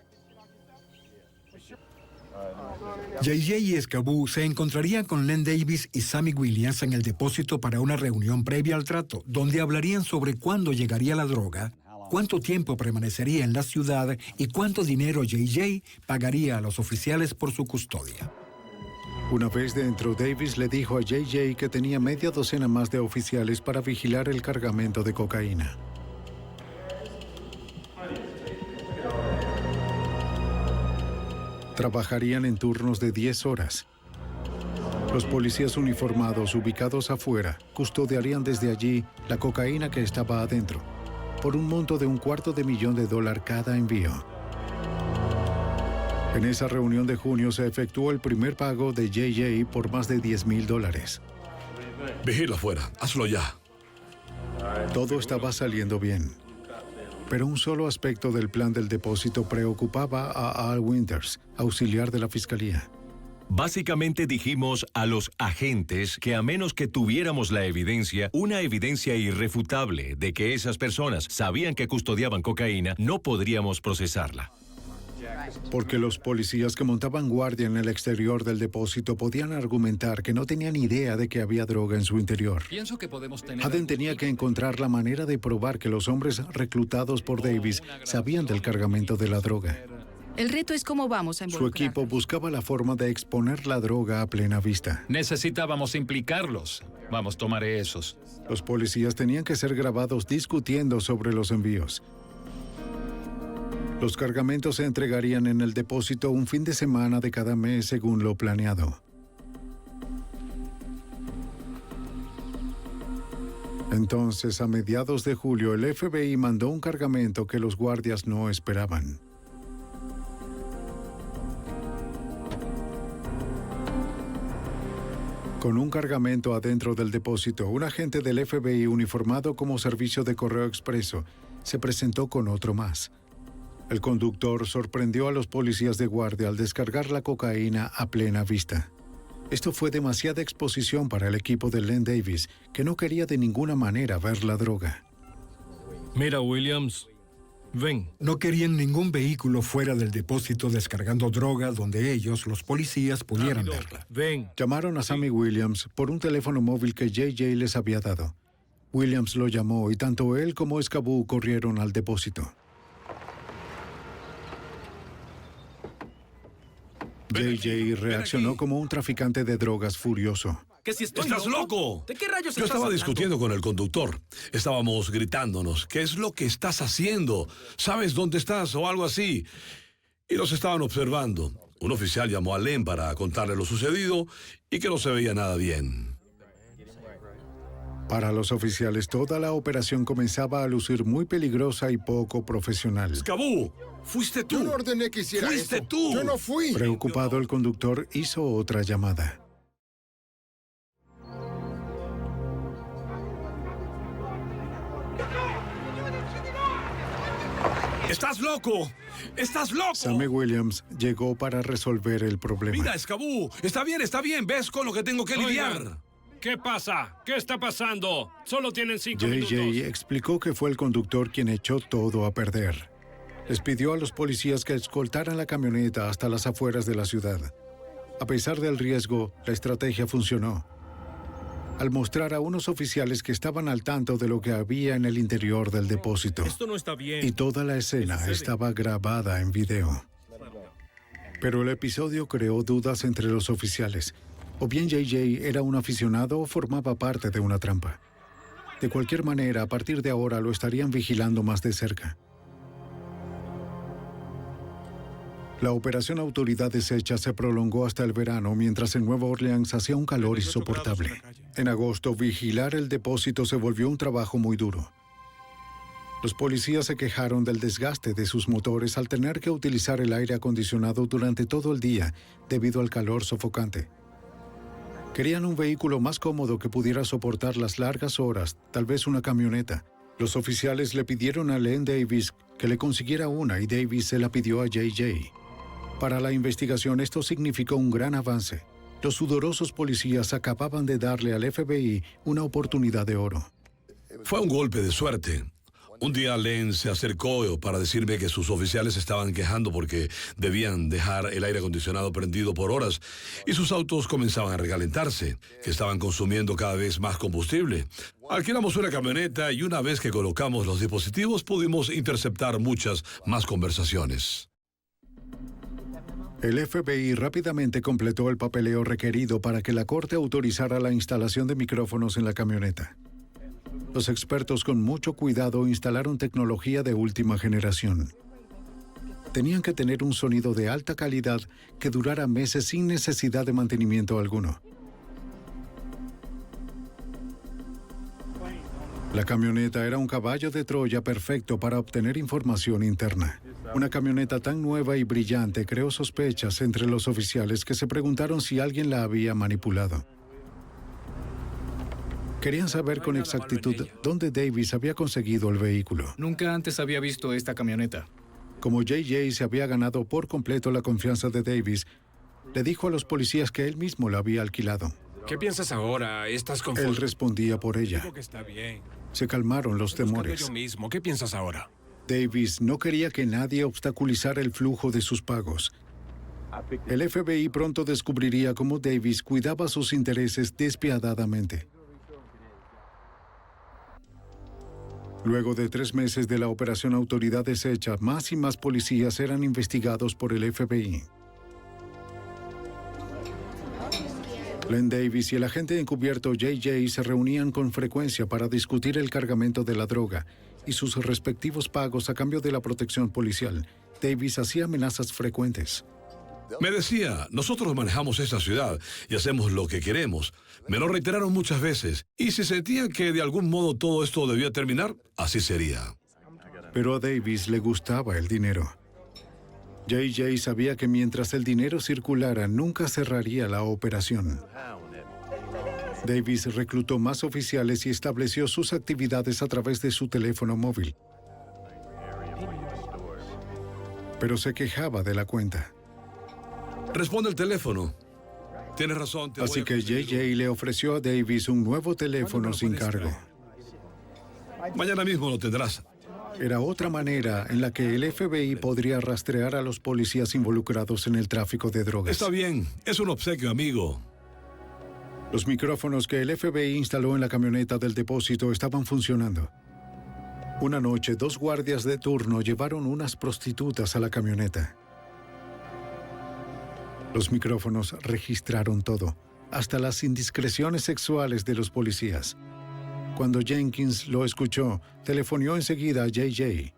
JJ y Scaboo se encontrarían con Len Davis y Sammy Williams en el depósito para una reunión previa al trato, donde hablarían sobre cuándo llegaría la droga, cuánto tiempo permanecería en la ciudad y cuánto dinero JJ pagaría a los oficiales por su custodia. Una vez dentro, Davis le dijo a JJ que tenía media docena más de oficiales para vigilar el cargamento de cocaína. Trabajarían en turnos de 10 horas. Los policías uniformados ubicados afuera custodiarían desde allí la cocaína que estaba adentro, por un monto de $250,000 cada envío. En esa reunión de junio se efectuó el primer pago de JJ por más de $10,000. Vigila afuera, hazlo ya. Todo estaba saliendo bien. Pero un solo aspecto del plan del depósito preocupaba a Al Winters, auxiliar de la fiscalía. Básicamente dijimos a los agentes que a menos que tuviéramos la evidencia, una evidencia irrefutable de que esas personas sabían que custodiaban cocaína, no podríamos procesarla. Porque los policías que montaban guardia en el exterior del depósito podían argumentar que no tenían idea de que había droga en su interior. Pienso que podemos tener... Haden tenía que encontrar la manera de probar que los hombres reclutados por Davis sabían del cargamento de la droga. El reto es cómo vamos a Su involucrar. equipo buscaba la forma de exponer la droga a plena vista. Necesitábamos implicarlos. Vamos, tomaré esos. Los policías tenían que ser grabados discutiendo sobre los envíos. Los cargamentos se entregarían en el depósito un fin de semana de cada mes según lo planeado. Entonces, a mediados de julio, el FBI mandó un cargamento que los guardias no esperaban. Con un cargamento adentro del depósito, un agente del FBI uniformado como servicio de correo expreso se presentó con otro más. El conductor sorprendió a los policías de guardia al descargar la cocaína a plena vista. Esto fue demasiada exposición para el equipo de Len Davis, que no quería de ninguna manera ver la droga. Mira, Williams, ven. No querían ningún vehículo fuera del depósito descargando droga donde ellos, los policías, pudieran verla. Ven. Llamaron a Sammy Williams por un teléfono móvil que JJ les había dado. Williams lo llamó y tanto él como Escabú corrieron al depósito. JJ reaccionó como un traficante de drogas furioso. ¿Que si ¿Estás loco? ¿De qué rayos Yo estás estaba hablando? discutiendo con el conductor. Estábamos gritándonos. ¿Qué es lo que estás haciendo? ¿Sabes dónde estás? O algo así. Y los estaban observando. Un oficial llamó a Len para contarle lo sucedido y que no se veía nada bien. Para los oficiales, toda la operación comenzaba a lucir muy peligrosa y poco profesional. ¡Escabú! ¡Fuiste tú! Yo no ordené que hiciera ¡Fuiste eso. tú! Yo no fui. Preocupado, el conductor hizo otra llamada. ¡Estás loco! ¡Estás loco! Sammy Williams llegó para resolver el problema. Mira, Escabú, está bien. ¿Ves con lo que tengo que lidiar? Oigan, ¿qué pasa? ¿Qué está pasando? Solo tienen 5 minutos. JJ explicó que fue el conductor quien echó todo a perder. Les pidió a los policías que escoltaran la camioneta hasta las afueras de la ciudad. A pesar del riesgo, la estrategia funcionó. Al mostrar a unos oficiales que estaban al tanto de lo que había en el interior del depósito. Esto no está bien. Y toda la escena estaba grabada en video. Pero el episodio creó dudas entre los oficiales. O bien JJ era un aficionado o formaba parte de una trampa. De cualquier manera, a partir de ahora lo estarían vigilando más de cerca. La operación Autoridad Deshecha se prolongó hasta el verano, mientras en Nueva Orleans hacía un calor insoportable. En agosto, vigilar el depósito se volvió un trabajo muy duro. Los policías se quejaron del desgaste de sus motores al tener que utilizar el aire acondicionado durante todo el día debido al calor sofocante. Querían un vehículo más cómodo que pudiera soportar las largas horas, tal vez una camioneta. Los oficiales le pidieron a Len Davis que le consiguiera una y Davis se la pidió a JJ. Para la investigación esto significó un gran avance. Los sudorosos policías acababan de darle al FBI una oportunidad de oro. Fue un golpe de suerte. Un día Len se acercó para decirme que sus oficiales estaban quejando porque debían dejar el aire acondicionado prendido por horas y sus autos comenzaban a recalentarse, que estaban consumiendo cada vez más combustible. Alquilamos una camioneta y una vez que colocamos los dispositivos pudimos interceptar muchas más conversaciones. El FBI rápidamente completó el papeleo requerido para que la corte autorizara la instalación de micrófonos en la camioneta. Los expertos con mucho cuidado instalaron tecnología de última generación. Tenían que tener un sonido de alta calidad que durara meses sin necesidad de mantenimiento alguno. La camioneta era un caballo de Troya perfecto para obtener información interna. Una camioneta tan nueva y brillante creó sospechas entre los oficiales que se preguntaron si alguien la había manipulado. Querían saber con exactitud dónde Davis había conseguido el vehículo. Nunca antes había visto esta camioneta. Como JJ se había ganado por completo la confianza de Davis, le dijo a los policías que él mismo la había alquilado. ¿Qué piensas ahora? ¿Estás confuso? Él respondía por ella. Digo que está bien. Se calmaron los temores. Yo mismo. ¿Qué piensas ahora? Davis no quería que nadie obstaculizara el flujo de sus pagos. El FBI pronto descubriría cómo Davis cuidaba sus intereses despiadadamente. Luego de 3 meses de la operación Autoridad Deshecha, más y más policías eran investigados por el FBI. Len Davis y el agente encubierto JJ se reunían con frecuencia para discutir el cargamento de la droga y sus respectivos pagos a cambio de la protección policial. Davis hacía amenazas frecuentes. Me decía, nosotros manejamos esta ciudad y hacemos lo que queremos. Me lo reiteraron muchas veces. Y si sentían que de algún modo todo esto debía terminar, así sería. Pero a Davis le gustaba el dinero. JJ sabía que mientras el dinero circulara, nunca cerraría la operación. Davis reclutó más oficiales y estableció sus actividades a través de su teléfono móvil. Pero se quejaba de la cuenta. Responde el teléfono. Tienes razón. Así que JJ le ofreció a Davis un nuevo teléfono sin cargo. Mañana mismo lo tendrás. Era otra manera en la que el FBI podría rastrear a los policías involucrados en el tráfico de drogas. Está bien, es un obsequio, amigo. Los micrófonos que el FBI instaló en la camioneta del depósito estaban funcionando. Una noche, 2 guardias de turno llevaron unas prostitutas a la camioneta. Los micrófonos registraron todo, hasta las indiscreciones sexuales de los policías. Cuando Jenkins lo escuchó, telefonió enseguida a JJ.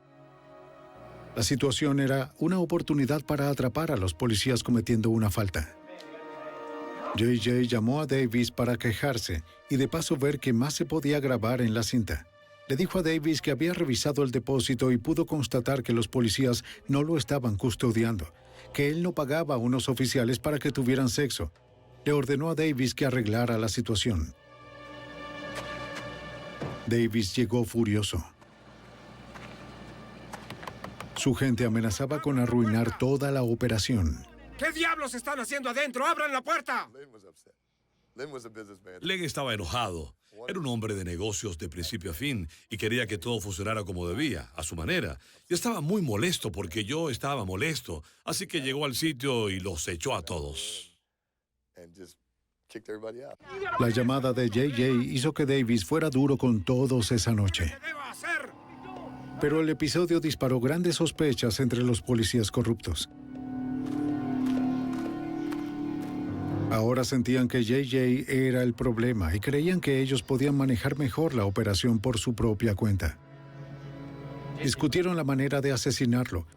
La situación era una oportunidad para atrapar a los policías cometiendo una falta. JJ llamó a Davis para quejarse y de paso ver qué más se podía grabar en la cinta. Le dijo a Davis que había revisado el depósito y pudo constatar que los policías no lo estaban custodiando, que él no pagaba a unos oficiales para que tuvieran sexo. Le ordenó a Davis que arreglara la situación. Davis llegó furioso. Su gente amenazaba con arruinar toda la operación. ¿Qué diablos están haciendo adentro? ¡Abran la puerta! Len estaba enojado. Era un hombre de negocios de principio a fin y quería que todo funcionara como debía, a su manera. Y estaba muy molesto porque yo estaba molesto. Así que llegó al sitio y los echó a todos. La llamada de JJ hizo que Davis fuera duro con todos esa noche. Pero el episodio disparó grandes sospechas entre los policías corruptos. Ahora sentían que JJ era el problema y creían que ellos podían manejar mejor la operación por su propia cuenta. Discutieron la manera de asesinarlo.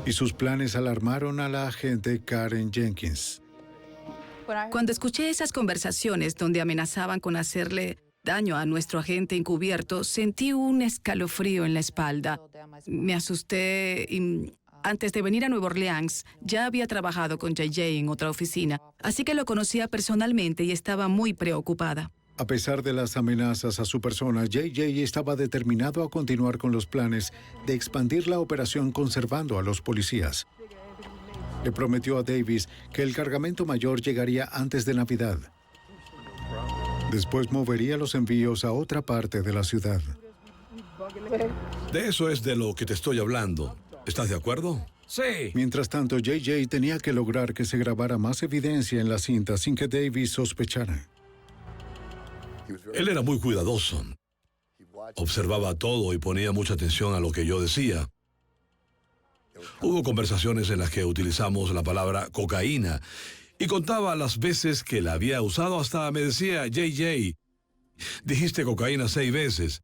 Y sus planes alarmaron a la agente Karen Jenkins. Cuando escuché esas conversaciones donde amenazaban con hacerle daño a nuestro agente encubierto, sentí un escalofrío en la espalda. Me asusté y antes de venir a Nueva Orleans ya había trabajado con JJ en otra oficina, así que lo conocía personalmente y estaba muy preocupada. A pesar de las amenazas a su persona, JJ estaba determinado a continuar con los planes de expandir la operación conservando a los policías. Le prometió a Davis que el cargamento mayor llegaría antes de Navidad. Después movería los envíos a otra parte de la ciudad. De eso es de lo que te estoy hablando. ¿Estás de acuerdo? Sí. Mientras tanto, JJ tenía que lograr que se grabara más evidencia en la cinta sin que Davis sospechara. Él era muy cuidadoso. Observaba todo y ponía mucha atención a lo que yo decía. Hubo conversaciones en las que utilizamos la palabra cocaína y contaba las veces que la había usado. Hasta me decía, JJ, dijiste cocaína 6 veces.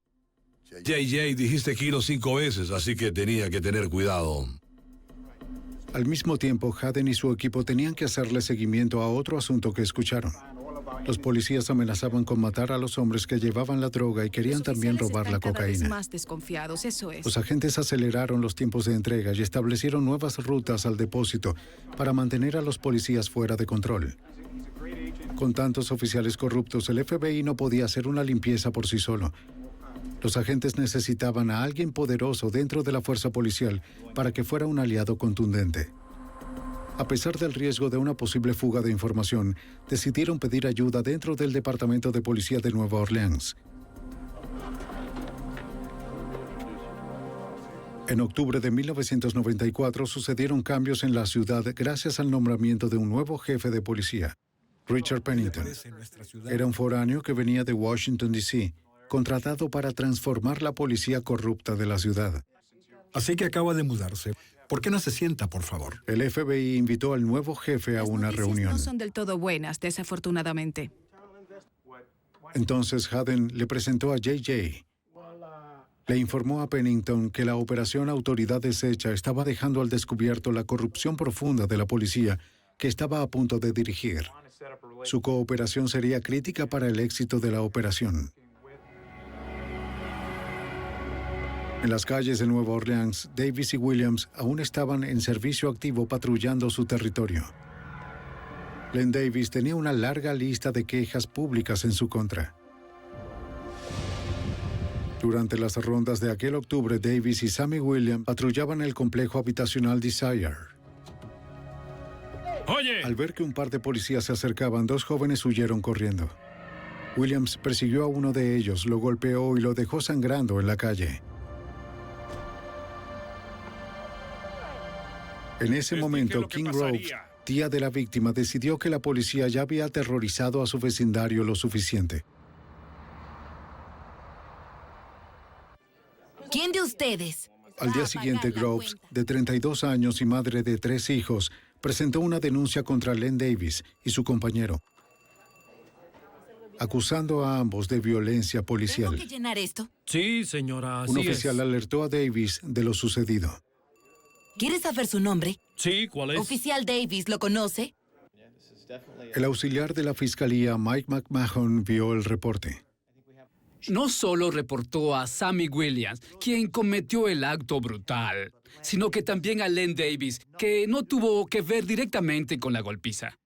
JJ, dijiste kilo 5 veces, así que tenía que tener cuidado. Al mismo tiempo, Haden y su equipo tenían que hacerle seguimiento a otro asunto que escucharon. Los policías amenazaban con matar a los hombres que llevaban la droga y querían también robar la Cada vez cocaína. más desconfiados, eso es. Los agentes aceleraron los tiempos de entrega y establecieron nuevas rutas al depósito para mantener a los policías fuera de control. Con tantos oficiales corruptos, el FBI no podía hacer una limpieza por sí solo. Los agentes necesitaban a alguien poderoso dentro de la fuerza policial para que fuera un aliado contundente. A pesar del riesgo de una posible fuga de información, decidieron pedir ayuda dentro del Departamento de Policía de Nueva Orleans. En octubre de 1994 sucedieron cambios en la ciudad gracias al nombramiento de un nuevo jefe de policía, Richard Pennington. Era un foráneo que venía de Washington, D.C., contratado para transformar la policía corrupta de la ciudad. Así que acaba de mudarse. ¿Por qué no se sienta, por favor? El FBI invitó al nuevo jefe a una reunión. No son del todo buenas, desafortunadamente. Entonces Haden le presentó a J.J. Le informó a Pennington que la operación Autoridad Deshecha estaba dejando al descubierto la corrupción profunda de la policía que estaba a punto de dirigir. Su cooperación sería crítica para el éxito de la operación. En las calles de Nueva Orleans, Davis y Williams aún estaban en servicio activo patrullando su territorio. Len Davis tenía una larga lista de quejas públicas en su contra. Durante las rondas de aquel octubre, Davis y Sammy Williams patrullaban el complejo habitacional Desire. ¡Oye! Al ver que un par de policías se acercaban, dos jóvenes huyeron corriendo. Williams persiguió a uno de ellos, lo golpeó y lo dejó sangrando en la calle. En ese momento, King Groves, tía de la víctima, decidió que la policía ya había aterrorizado a su vecindario lo suficiente. ¿Quién de ustedes? Al día siguiente, Groves, de 32 años y madre de 3 hijos, presentó una denuncia contra Len Davis y su compañero, acusando a ambos de violencia policial. ¿Tengo que llenar esto? Sí, señora, Un oficial alertó a Davis de lo sucedido. ¿Quieres saber su nombre? Sí, ¿cuál es? Oficial Davis, ¿lo conoce? El auxiliar de la fiscalía, Mike McMahon, vio el reporte. No solo reportó a Sammy Williams, quien cometió el acto brutal, sino que también a Len Davis, que no tuvo que ver directamente con la golpiza.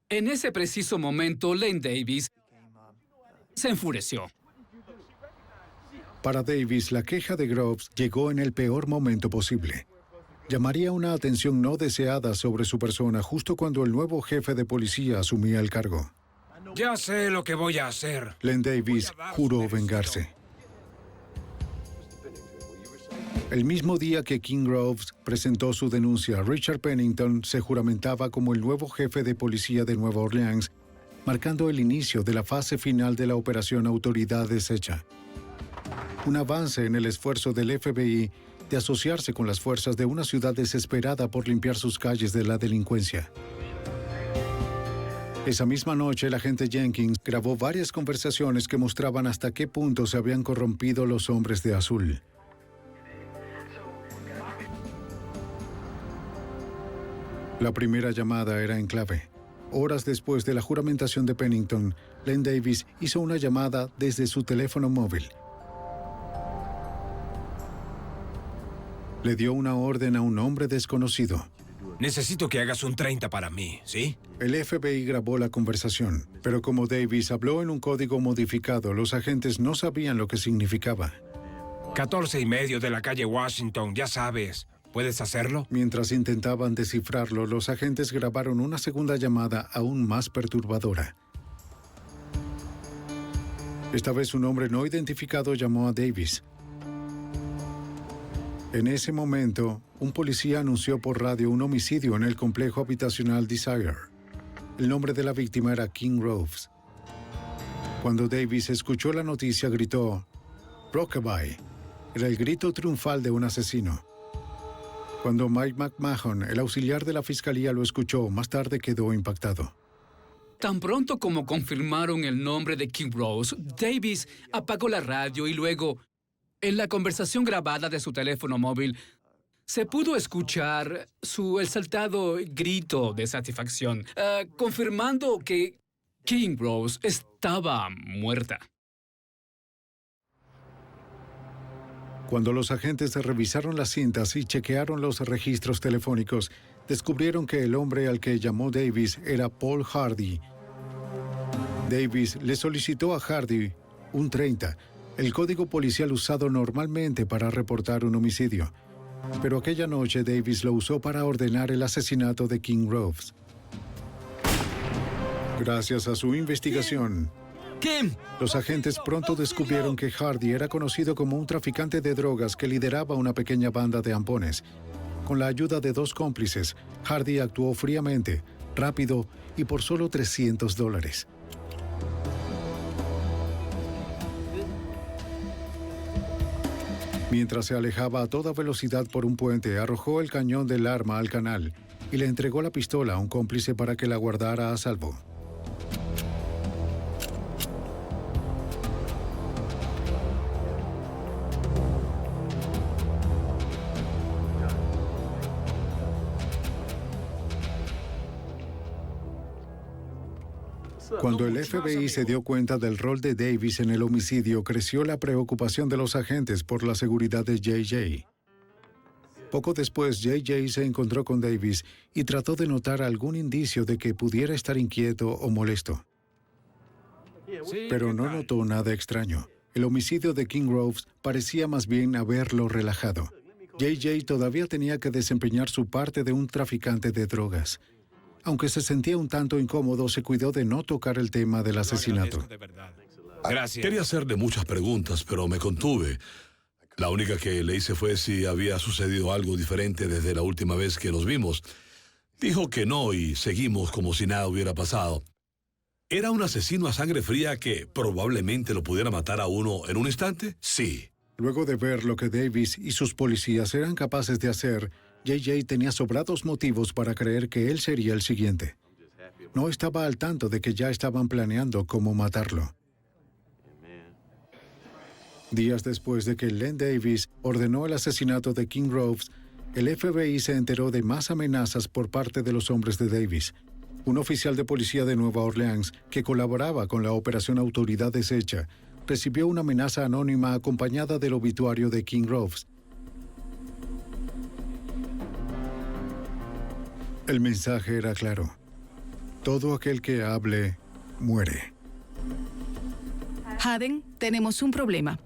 En ese preciso momento, Len Davis se enfureció. Para Davis, la queja de Groves llegó en el peor momento posible. Llamaría una atención no deseada sobre su persona justo cuando el nuevo jefe de policía asumía el cargo. Ya sé lo que voy a hacer. Len Davis juró vengarse. El mismo día que King Groves presentó su denuncia, Richard Pennington se juramentaba como el nuevo jefe de policía de Nueva Orleans, marcando el inicio de la fase final de la operación Autoridad Deshecha. Un avance en el esfuerzo del FBI de asociarse con las fuerzas de una ciudad desesperada por limpiar sus calles de la delincuencia. Esa misma noche, el agente Jenkins grabó varias conversaciones que mostraban hasta qué punto se habían corrompido los hombres de azul. La primera llamada era en clave. Horas después de la juramentación de Pennington, Len Davis hizo una llamada desde su teléfono móvil. Le dio una orden a un hombre desconocido. Necesito que hagas un 30 para mí, ¿sí? El FBI grabó la conversación, pero como Davis habló en un código modificado, los agentes no sabían lo que significaba. 14:30 de la calle Washington, ya sabes. ¿Puedes hacerlo? Mientras intentaban descifrarlo, los agentes grabaron una segunda llamada aún más perturbadora. Esta vez un hombre no identificado llamó a Davis. En ese momento, un policía anunció por radio un homicidio en el complejo habitacional Desire. El nombre de la víctima era King Groves. Cuando Davis escuchó la noticia, gritó, "Rockabye". Era el grito triunfal de un asesino. Cuando Mike McMahon, el auxiliar de la fiscalía, lo escuchó, más tarde quedó impactado. Tan pronto como confirmaron el nombre de King Groves, Davis apagó la radio y luego, en la conversación grabada de su teléfono móvil, se pudo escuchar su exaltado grito de satisfacción, confirmando que King Groves estaba muerta. Cuando los agentes revisaron las cintas y chequearon los registros telefónicos, descubrieron que el hombre al que llamó Davis era Paul Hardy, Davis le solicitó a Hardy un 30, el código policial usado normalmente para reportar un homicidio. Pero aquella noche Davis lo usó para ordenar el asesinato de King Groves. Gracias a su investigación, los agentes pronto descubrieron que Hardy era conocido como un traficante de drogas que lideraba una pequeña banda de ampones. Con la ayuda de 2 cómplices, Hardy actuó fríamente, rápido y por solo $300. Mientras se alejaba a toda velocidad por un puente, arrojó el cañón del arma al canal y le entregó la pistola a un cómplice para que la guardara a salvo. Cuando el FBI se dio cuenta del rol de Davis en el homicidio, creció la preocupación de los agentes por la seguridad de JJ. Poco después, JJ se encontró con Davis y trató de notar algún indicio de que pudiera estar inquieto o molesto. Pero no notó nada extraño. El homicidio de King Groves parecía más bien haberlo relajado. JJ todavía tenía que desempeñar su parte de un traficante de drogas. Aunque se sentía un tanto incómodo, se cuidó de no tocar el tema del asesinato. Gracias. Quería hacerle muchas preguntas, pero me contuve. La única que le hice fue si había sucedido algo diferente desde la última vez que nos vimos. Dijo que no y seguimos como si nada hubiera pasado. ¿Era un asesino a sangre fría que probablemente lo pudiera matar a uno en un instante? Sí. Luego de ver lo que Davis y sus policías eran capaces de hacer, JJ tenía sobrados motivos para creer que él sería el siguiente. No estaba al tanto de que ya estaban planeando cómo matarlo. Días después de que Len Davis ordenó el asesinato de King Groves, el FBI se enteró de más amenazas por parte de los hombres de Davis. Un oficial de policía de Nueva Orleans, que colaboraba con la Operación Autoridad Deshecha, recibió una amenaza anónima acompañada del obituario de King Groves. El mensaje era claro. Todo aquel que hable, muere. Haden, tenemos un problema.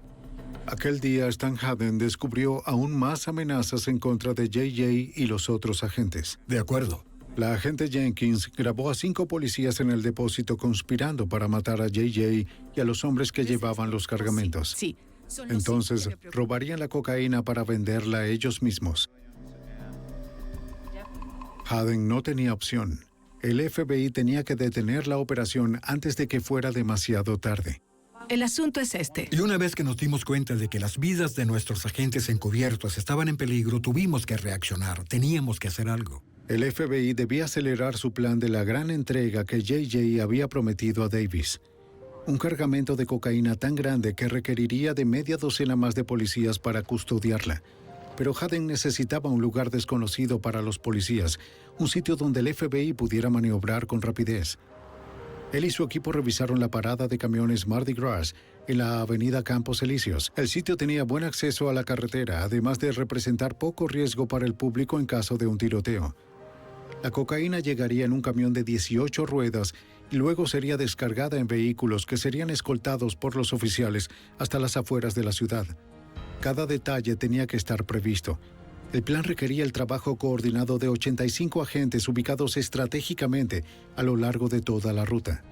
Aquel día, Stan Haden descubrió aún más amenazas en contra de JJ y los otros agentes. De acuerdo. La agente Jenkins grabó a 5 policías en el depósito conspirando para matar a JJ y a los hombres que llevaban los cargamentos. Sí. Entonces, robarían la cocaína para venderla ellos mismos. Haden no tenía opción. El FBI tenía que detener la operación antes de que fuera demasiado tarde. El asunto es este. Y una vez que nos dimos cuenta de que las vidas de nuestros agentes encubiertos estaban en peligro, tuvimos que reaccionar. Teníamos que hacer algo. El FBI debía acelerar su plan de la gran entrega que JJ había prometido a Davis. Un cargamento de cocaína tan grande que requeriría de media docena más de policías para custodiarla. Pero Haden necesitaba un lugar desconocido para los policías, un sitio donde el FBI pudiera maniobrar con rapidez. Él y su equipo revisaron la parada de camiones Mardi Gras en la avenida Campos Elíseos. El sitio tenía buen acceso a la carretera, además de representar poco riesgo para el público en caso de un tiroteo. La cocaína llegaría en un camión de 18 ruedas y luego sería descargada en vehículos que serían escoltados por los oficiales hasta las afueras de la ciudad. Cada detalle tenía que estar previsto. El plan requería el trabajo coordinado de 85 agentes ubicados estratégicamente a lo largo de toda la ruta.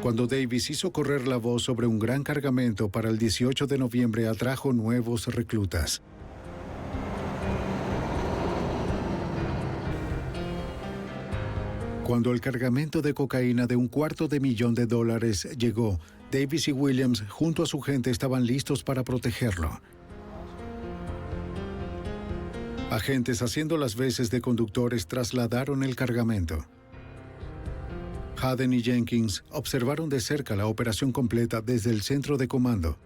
Cuando Davis hizo correr la voz sobre un gran cargamento para el 18 de noviembre, atrajo nuevos reclutas. Cuando el cargamento de cocaína de $250,000 llegó, Davis y Williams, junto a su gente, estaban listos para protegerlo. Agentes haciendo las veces de conductores trasladaron el cargamento. Haden y Jenkins observaron de cerca la operación completa desde el centro de comando.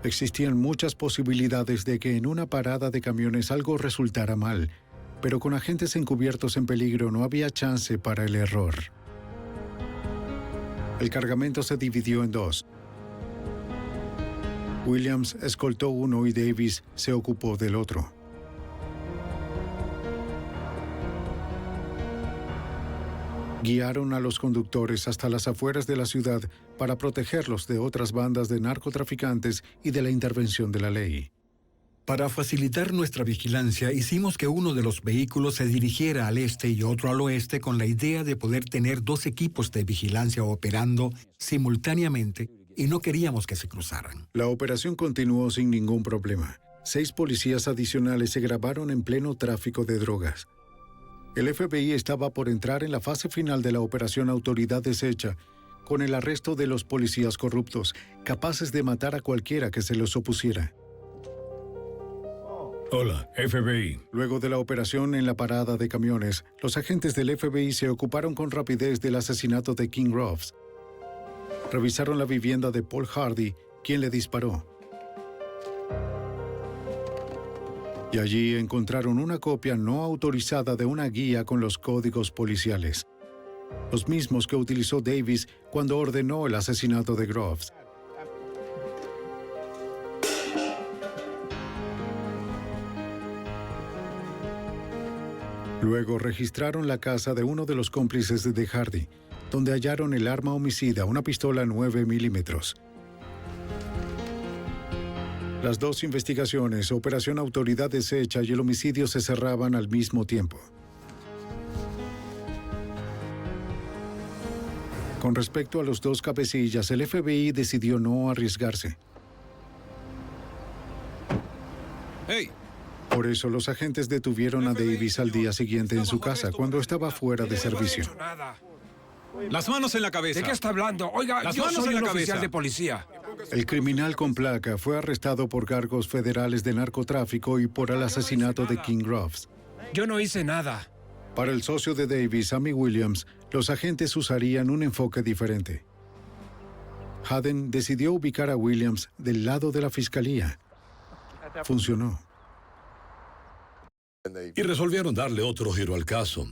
Existían muchas posibilidades de que en una parada de camiones algo resultara mal, pero con agentes encubiertos en peligro no había chance para el error. El cargamento se dividió en 2. Williams escoltó uno y Davis se ocupó del otro. Guiaron a los conductores hasta las afueras de la ciudad para protegerlos de otras bandas de narcotraficantes y de la intervención de la ley. Para facilitar nuestra vigilancia, hicimos que uno de los vehículos se dirigiera al este y otro al oeste con la idea de poder tener 2 equipos de vigilancia operando simultáneamente y no queríamos que se cruzaran. La operación continuó sin ningún problema. 6 policías adicionales se grabaron en pleno tráfico de drogas. El FBI estaba por entrar en la fase final de la operación Autoridad Deshecha, con el arresto de los policías corruptos, capaces de matar a cualquiera que se los opusiera. Hola, FBI. Luego de la operación en la parada de camiones, los agentes del FBI se ocuparon con rapidez del asesinato de King Groves. Revisaron la vivienda de Paul Hardy, quien le disparó. Y allí encontraron una copia no autorizada de una guía con los códigos policiales, los mismos que utilizó Davis cuando ordenó el asesinato de Groves. Luego registraron la casa de uno de los cómplices de Hardy, donde hallaron el arma homicida, una pistola 9 milímetros. Las 2 investigaciones, Operación Autoridad Deshecha y el homicidio, se cerraban al mismo tiempo. Con respecto a los 2 cabecillas, el FBI decidió no arriesgarse. ¡Hey! Por eso los agentes detuvieron a Davis al día siguiente en su casa, cuando estaba fuera de servicio. Las manos en la cabeza. ¿De qué está hablando? Oiga, Las yo manos soy en la un cabeza. oficial de policía. El criminal con placa fue arrestado por cargos federales de narcotráfico y por el asesinato de King Groves. Yo no hice nada. Para el socio de Davis, Sammy Williams, los agentes usarían un enfoque diferente. Haden decidió ubicar a Williams del lado de la fiscalía. Funcionó. Y resolvieron darle otro giro al caso.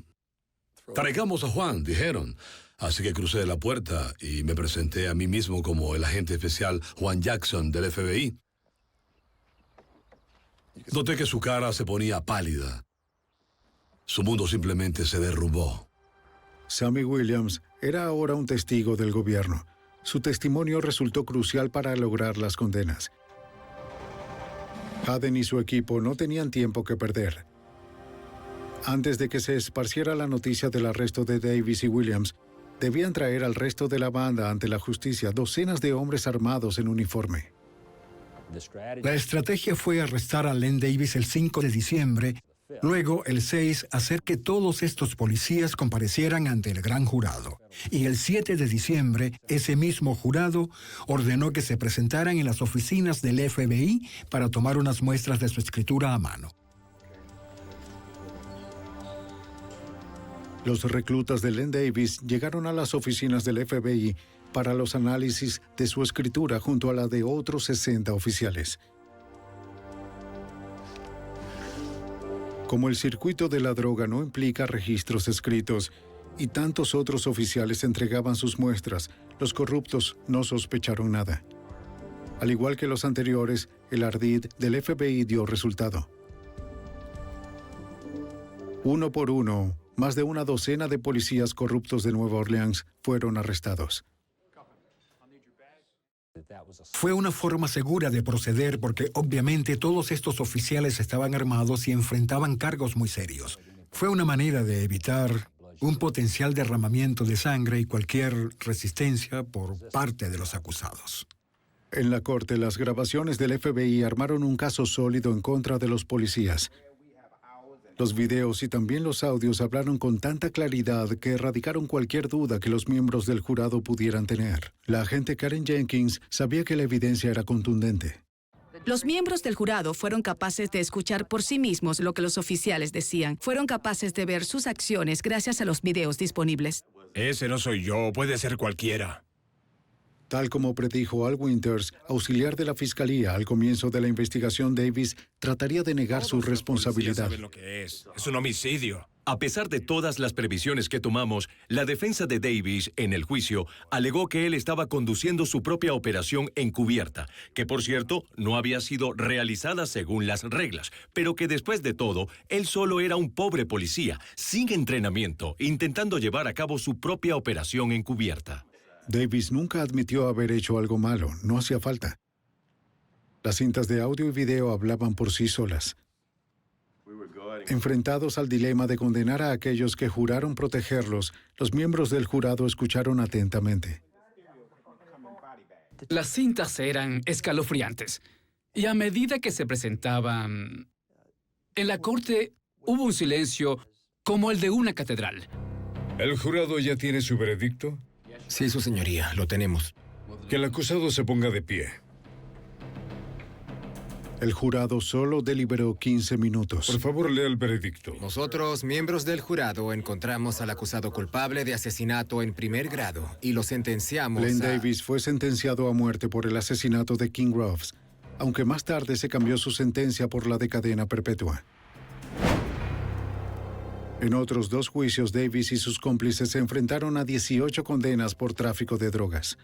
Traigamos a Juan, dijeron. Así que crucé la puerta y me presenté a mí mismo como el agente especial Juan Jackson del FBI. Noté que su cara se ponía pálida. Su mundo simplemente se derrumbó. Sammy Williams era ahora un testigo del gobierno. Su testimonio resultó crucial para lograr las condenas. Haden y su equipo no tenían tiempo que perder. Antes de que se esparciera la noticia del arresto de Davis y Williams, debían traer al resto de la banda ante la justicia, docenas de hombres armados en uniforme. La estrategia fue arrestar a Len Davis el 5 de diciembre, luego el 6 hacer que todos estos policías comparecieran ante el gran jurado. Y el 7 de diciembre, ese mismo jurado ordenó que se presentaran en las oficinas del FBI para tomar unas muestras de su escritura a mano. Los reclutas de Len Davis llegaron a las oficinas del FBI para los análisis de su escritura junto a la de otros 60 oficiales. Como el circuito de la droga no implica registros escritos y tantos otros oficiales entregaban sus muestras, los corruptos no sospecharon nada. Al igual que los anteriores, el ardid del FBI dio resultado. Uno por uno, más de una docena de policías corruptos de Nueva Orleans fueron arrestados. Fue una forma segura de proceder porque obviamente todos estos oficiales estaban armados y enfrentaban cargos muy serios. Fue una manera de evitar un potencial derramamiento de sangre y cualquier resistencia por parte de los acusados. En la corte, las grabaciones del FBI armaron un caso sólido en contra de los policías. Los videos y también los audios hablaron con tanta claridad que erradicaron cualquier duda que los miembros del jurado pudieran tener. La agente Karen Jenkins sabía que la evidencia era contundente. Los miembros del jurado fueron capaces de escuchar por sí mismos lo que los oficiales decían. Fueron capaces de ver sus acciones gracias a los videos disponibles. Ese no soy yo, puede ser cualquiera. Tal como predijo Al Winters, auxiliar de la fiscalía al comienzo de la investigación, Davis trataría de negar su responsabilidad. Saben lo que es un homicidio. A pesar de todas las previsiones que tomamos, la defensa de Davis en el juicio alegó que él estaba conduciendo su propia operación encubierta, que por cierto no había sido realizada según las reglas, pero que después de todo, él solo era un pobre policía, sin entrenamiento, intentando llevar a cabo su propia operación encubierta. Davis nunca admitió haber hecho algo malo, no hacía falta. Las cintas de audio y video hablaban por sí solas. Enfrentados al dilema de condenar a aquellos que juraron protegerlos, los miembros del jurado escucharon atentamente. Las cintas eran escalofriantes. Y a medida que se presentaban en la corte, hubo un silencio como el de una catedral. ¿El jurado ya tiene su veredicto? Sí, su señoría, lo tenemos. Que el acusado se ponga de pie. El jurado solo deliberó 15 minutos. Por favor, lea el veredicto. Nosotros, miembros del jurado, encontramos al acusado culpable de asesinato en primer grado y lo sentenciamos Glenn Davis fue sentenciado a muerte por el asesinato de King Groves, aunque más tarde se cambió su sentencia por la de cadena perpetua. En otros 2 juicios, Davis y sus cómplices se enfrentaron a 18 condenas por tráfico de drogas.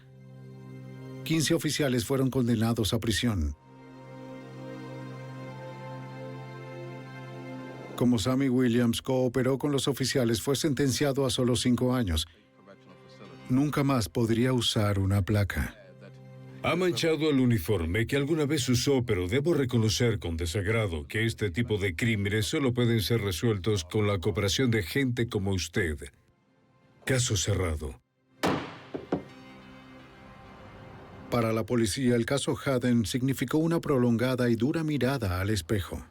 15 oficiales fueron condenados a prisión. Como Sammy Williams cooperó con los oficiales, fue sentenciado a solo 5 años. Nunca más podría usar una placa. Ha manchado el uniforme que alguna vez usó, pero debo reconocer con desagrado que este tipo de crímenes solo pueden ser resueltos con la cooperación de gente como usted. Caso cerrado. Para la policía, el caso Haddon significó una prolongada y dura mirada al espejo.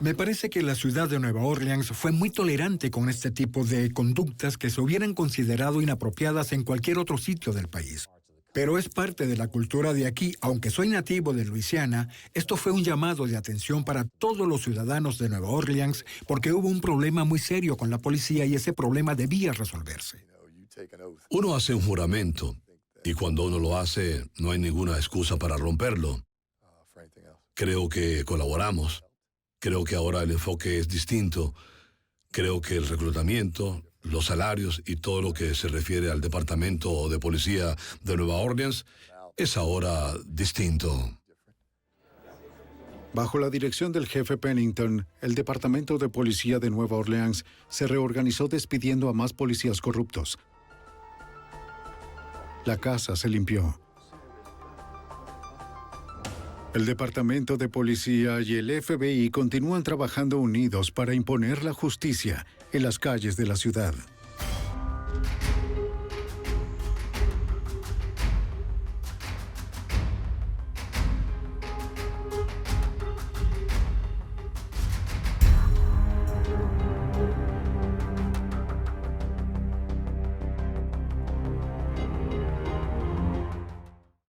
Me parece que la ciudad de Nueva Orleans fue muy tolerante con este tipo de conductas que se hubieran considerado inapropiadas en cualquier otro sitio del país. Pero es parte de la cultura de aquí. Aunque soy nativo de Luisiana, esto fue un llamado de atención para todos los ciudadanos de Nueva Orleans porque hubo un problema muy serio con la policía y ese problema debía resolverse. Uno hace un juramento y cuando uno lo hace no hay ninguna excusa para romperlo. Creo que colaboramos. Creo que ahora el enfoque es distinto. Creo que el reclutamiento, los salarios y todo lo que se refiere al Departamento de Policía de Nueva Orleans es ahora distinto. Bajo la dirección del jefe Pennington, el Departamento de Policía de Nueva Orleans se reorganizó despidiendo a más policías corruptos. La casa se limpió. El Departamento de Policía y el FBI continúan trabajando unidos para imponer la justicia en las calles de la ciudad.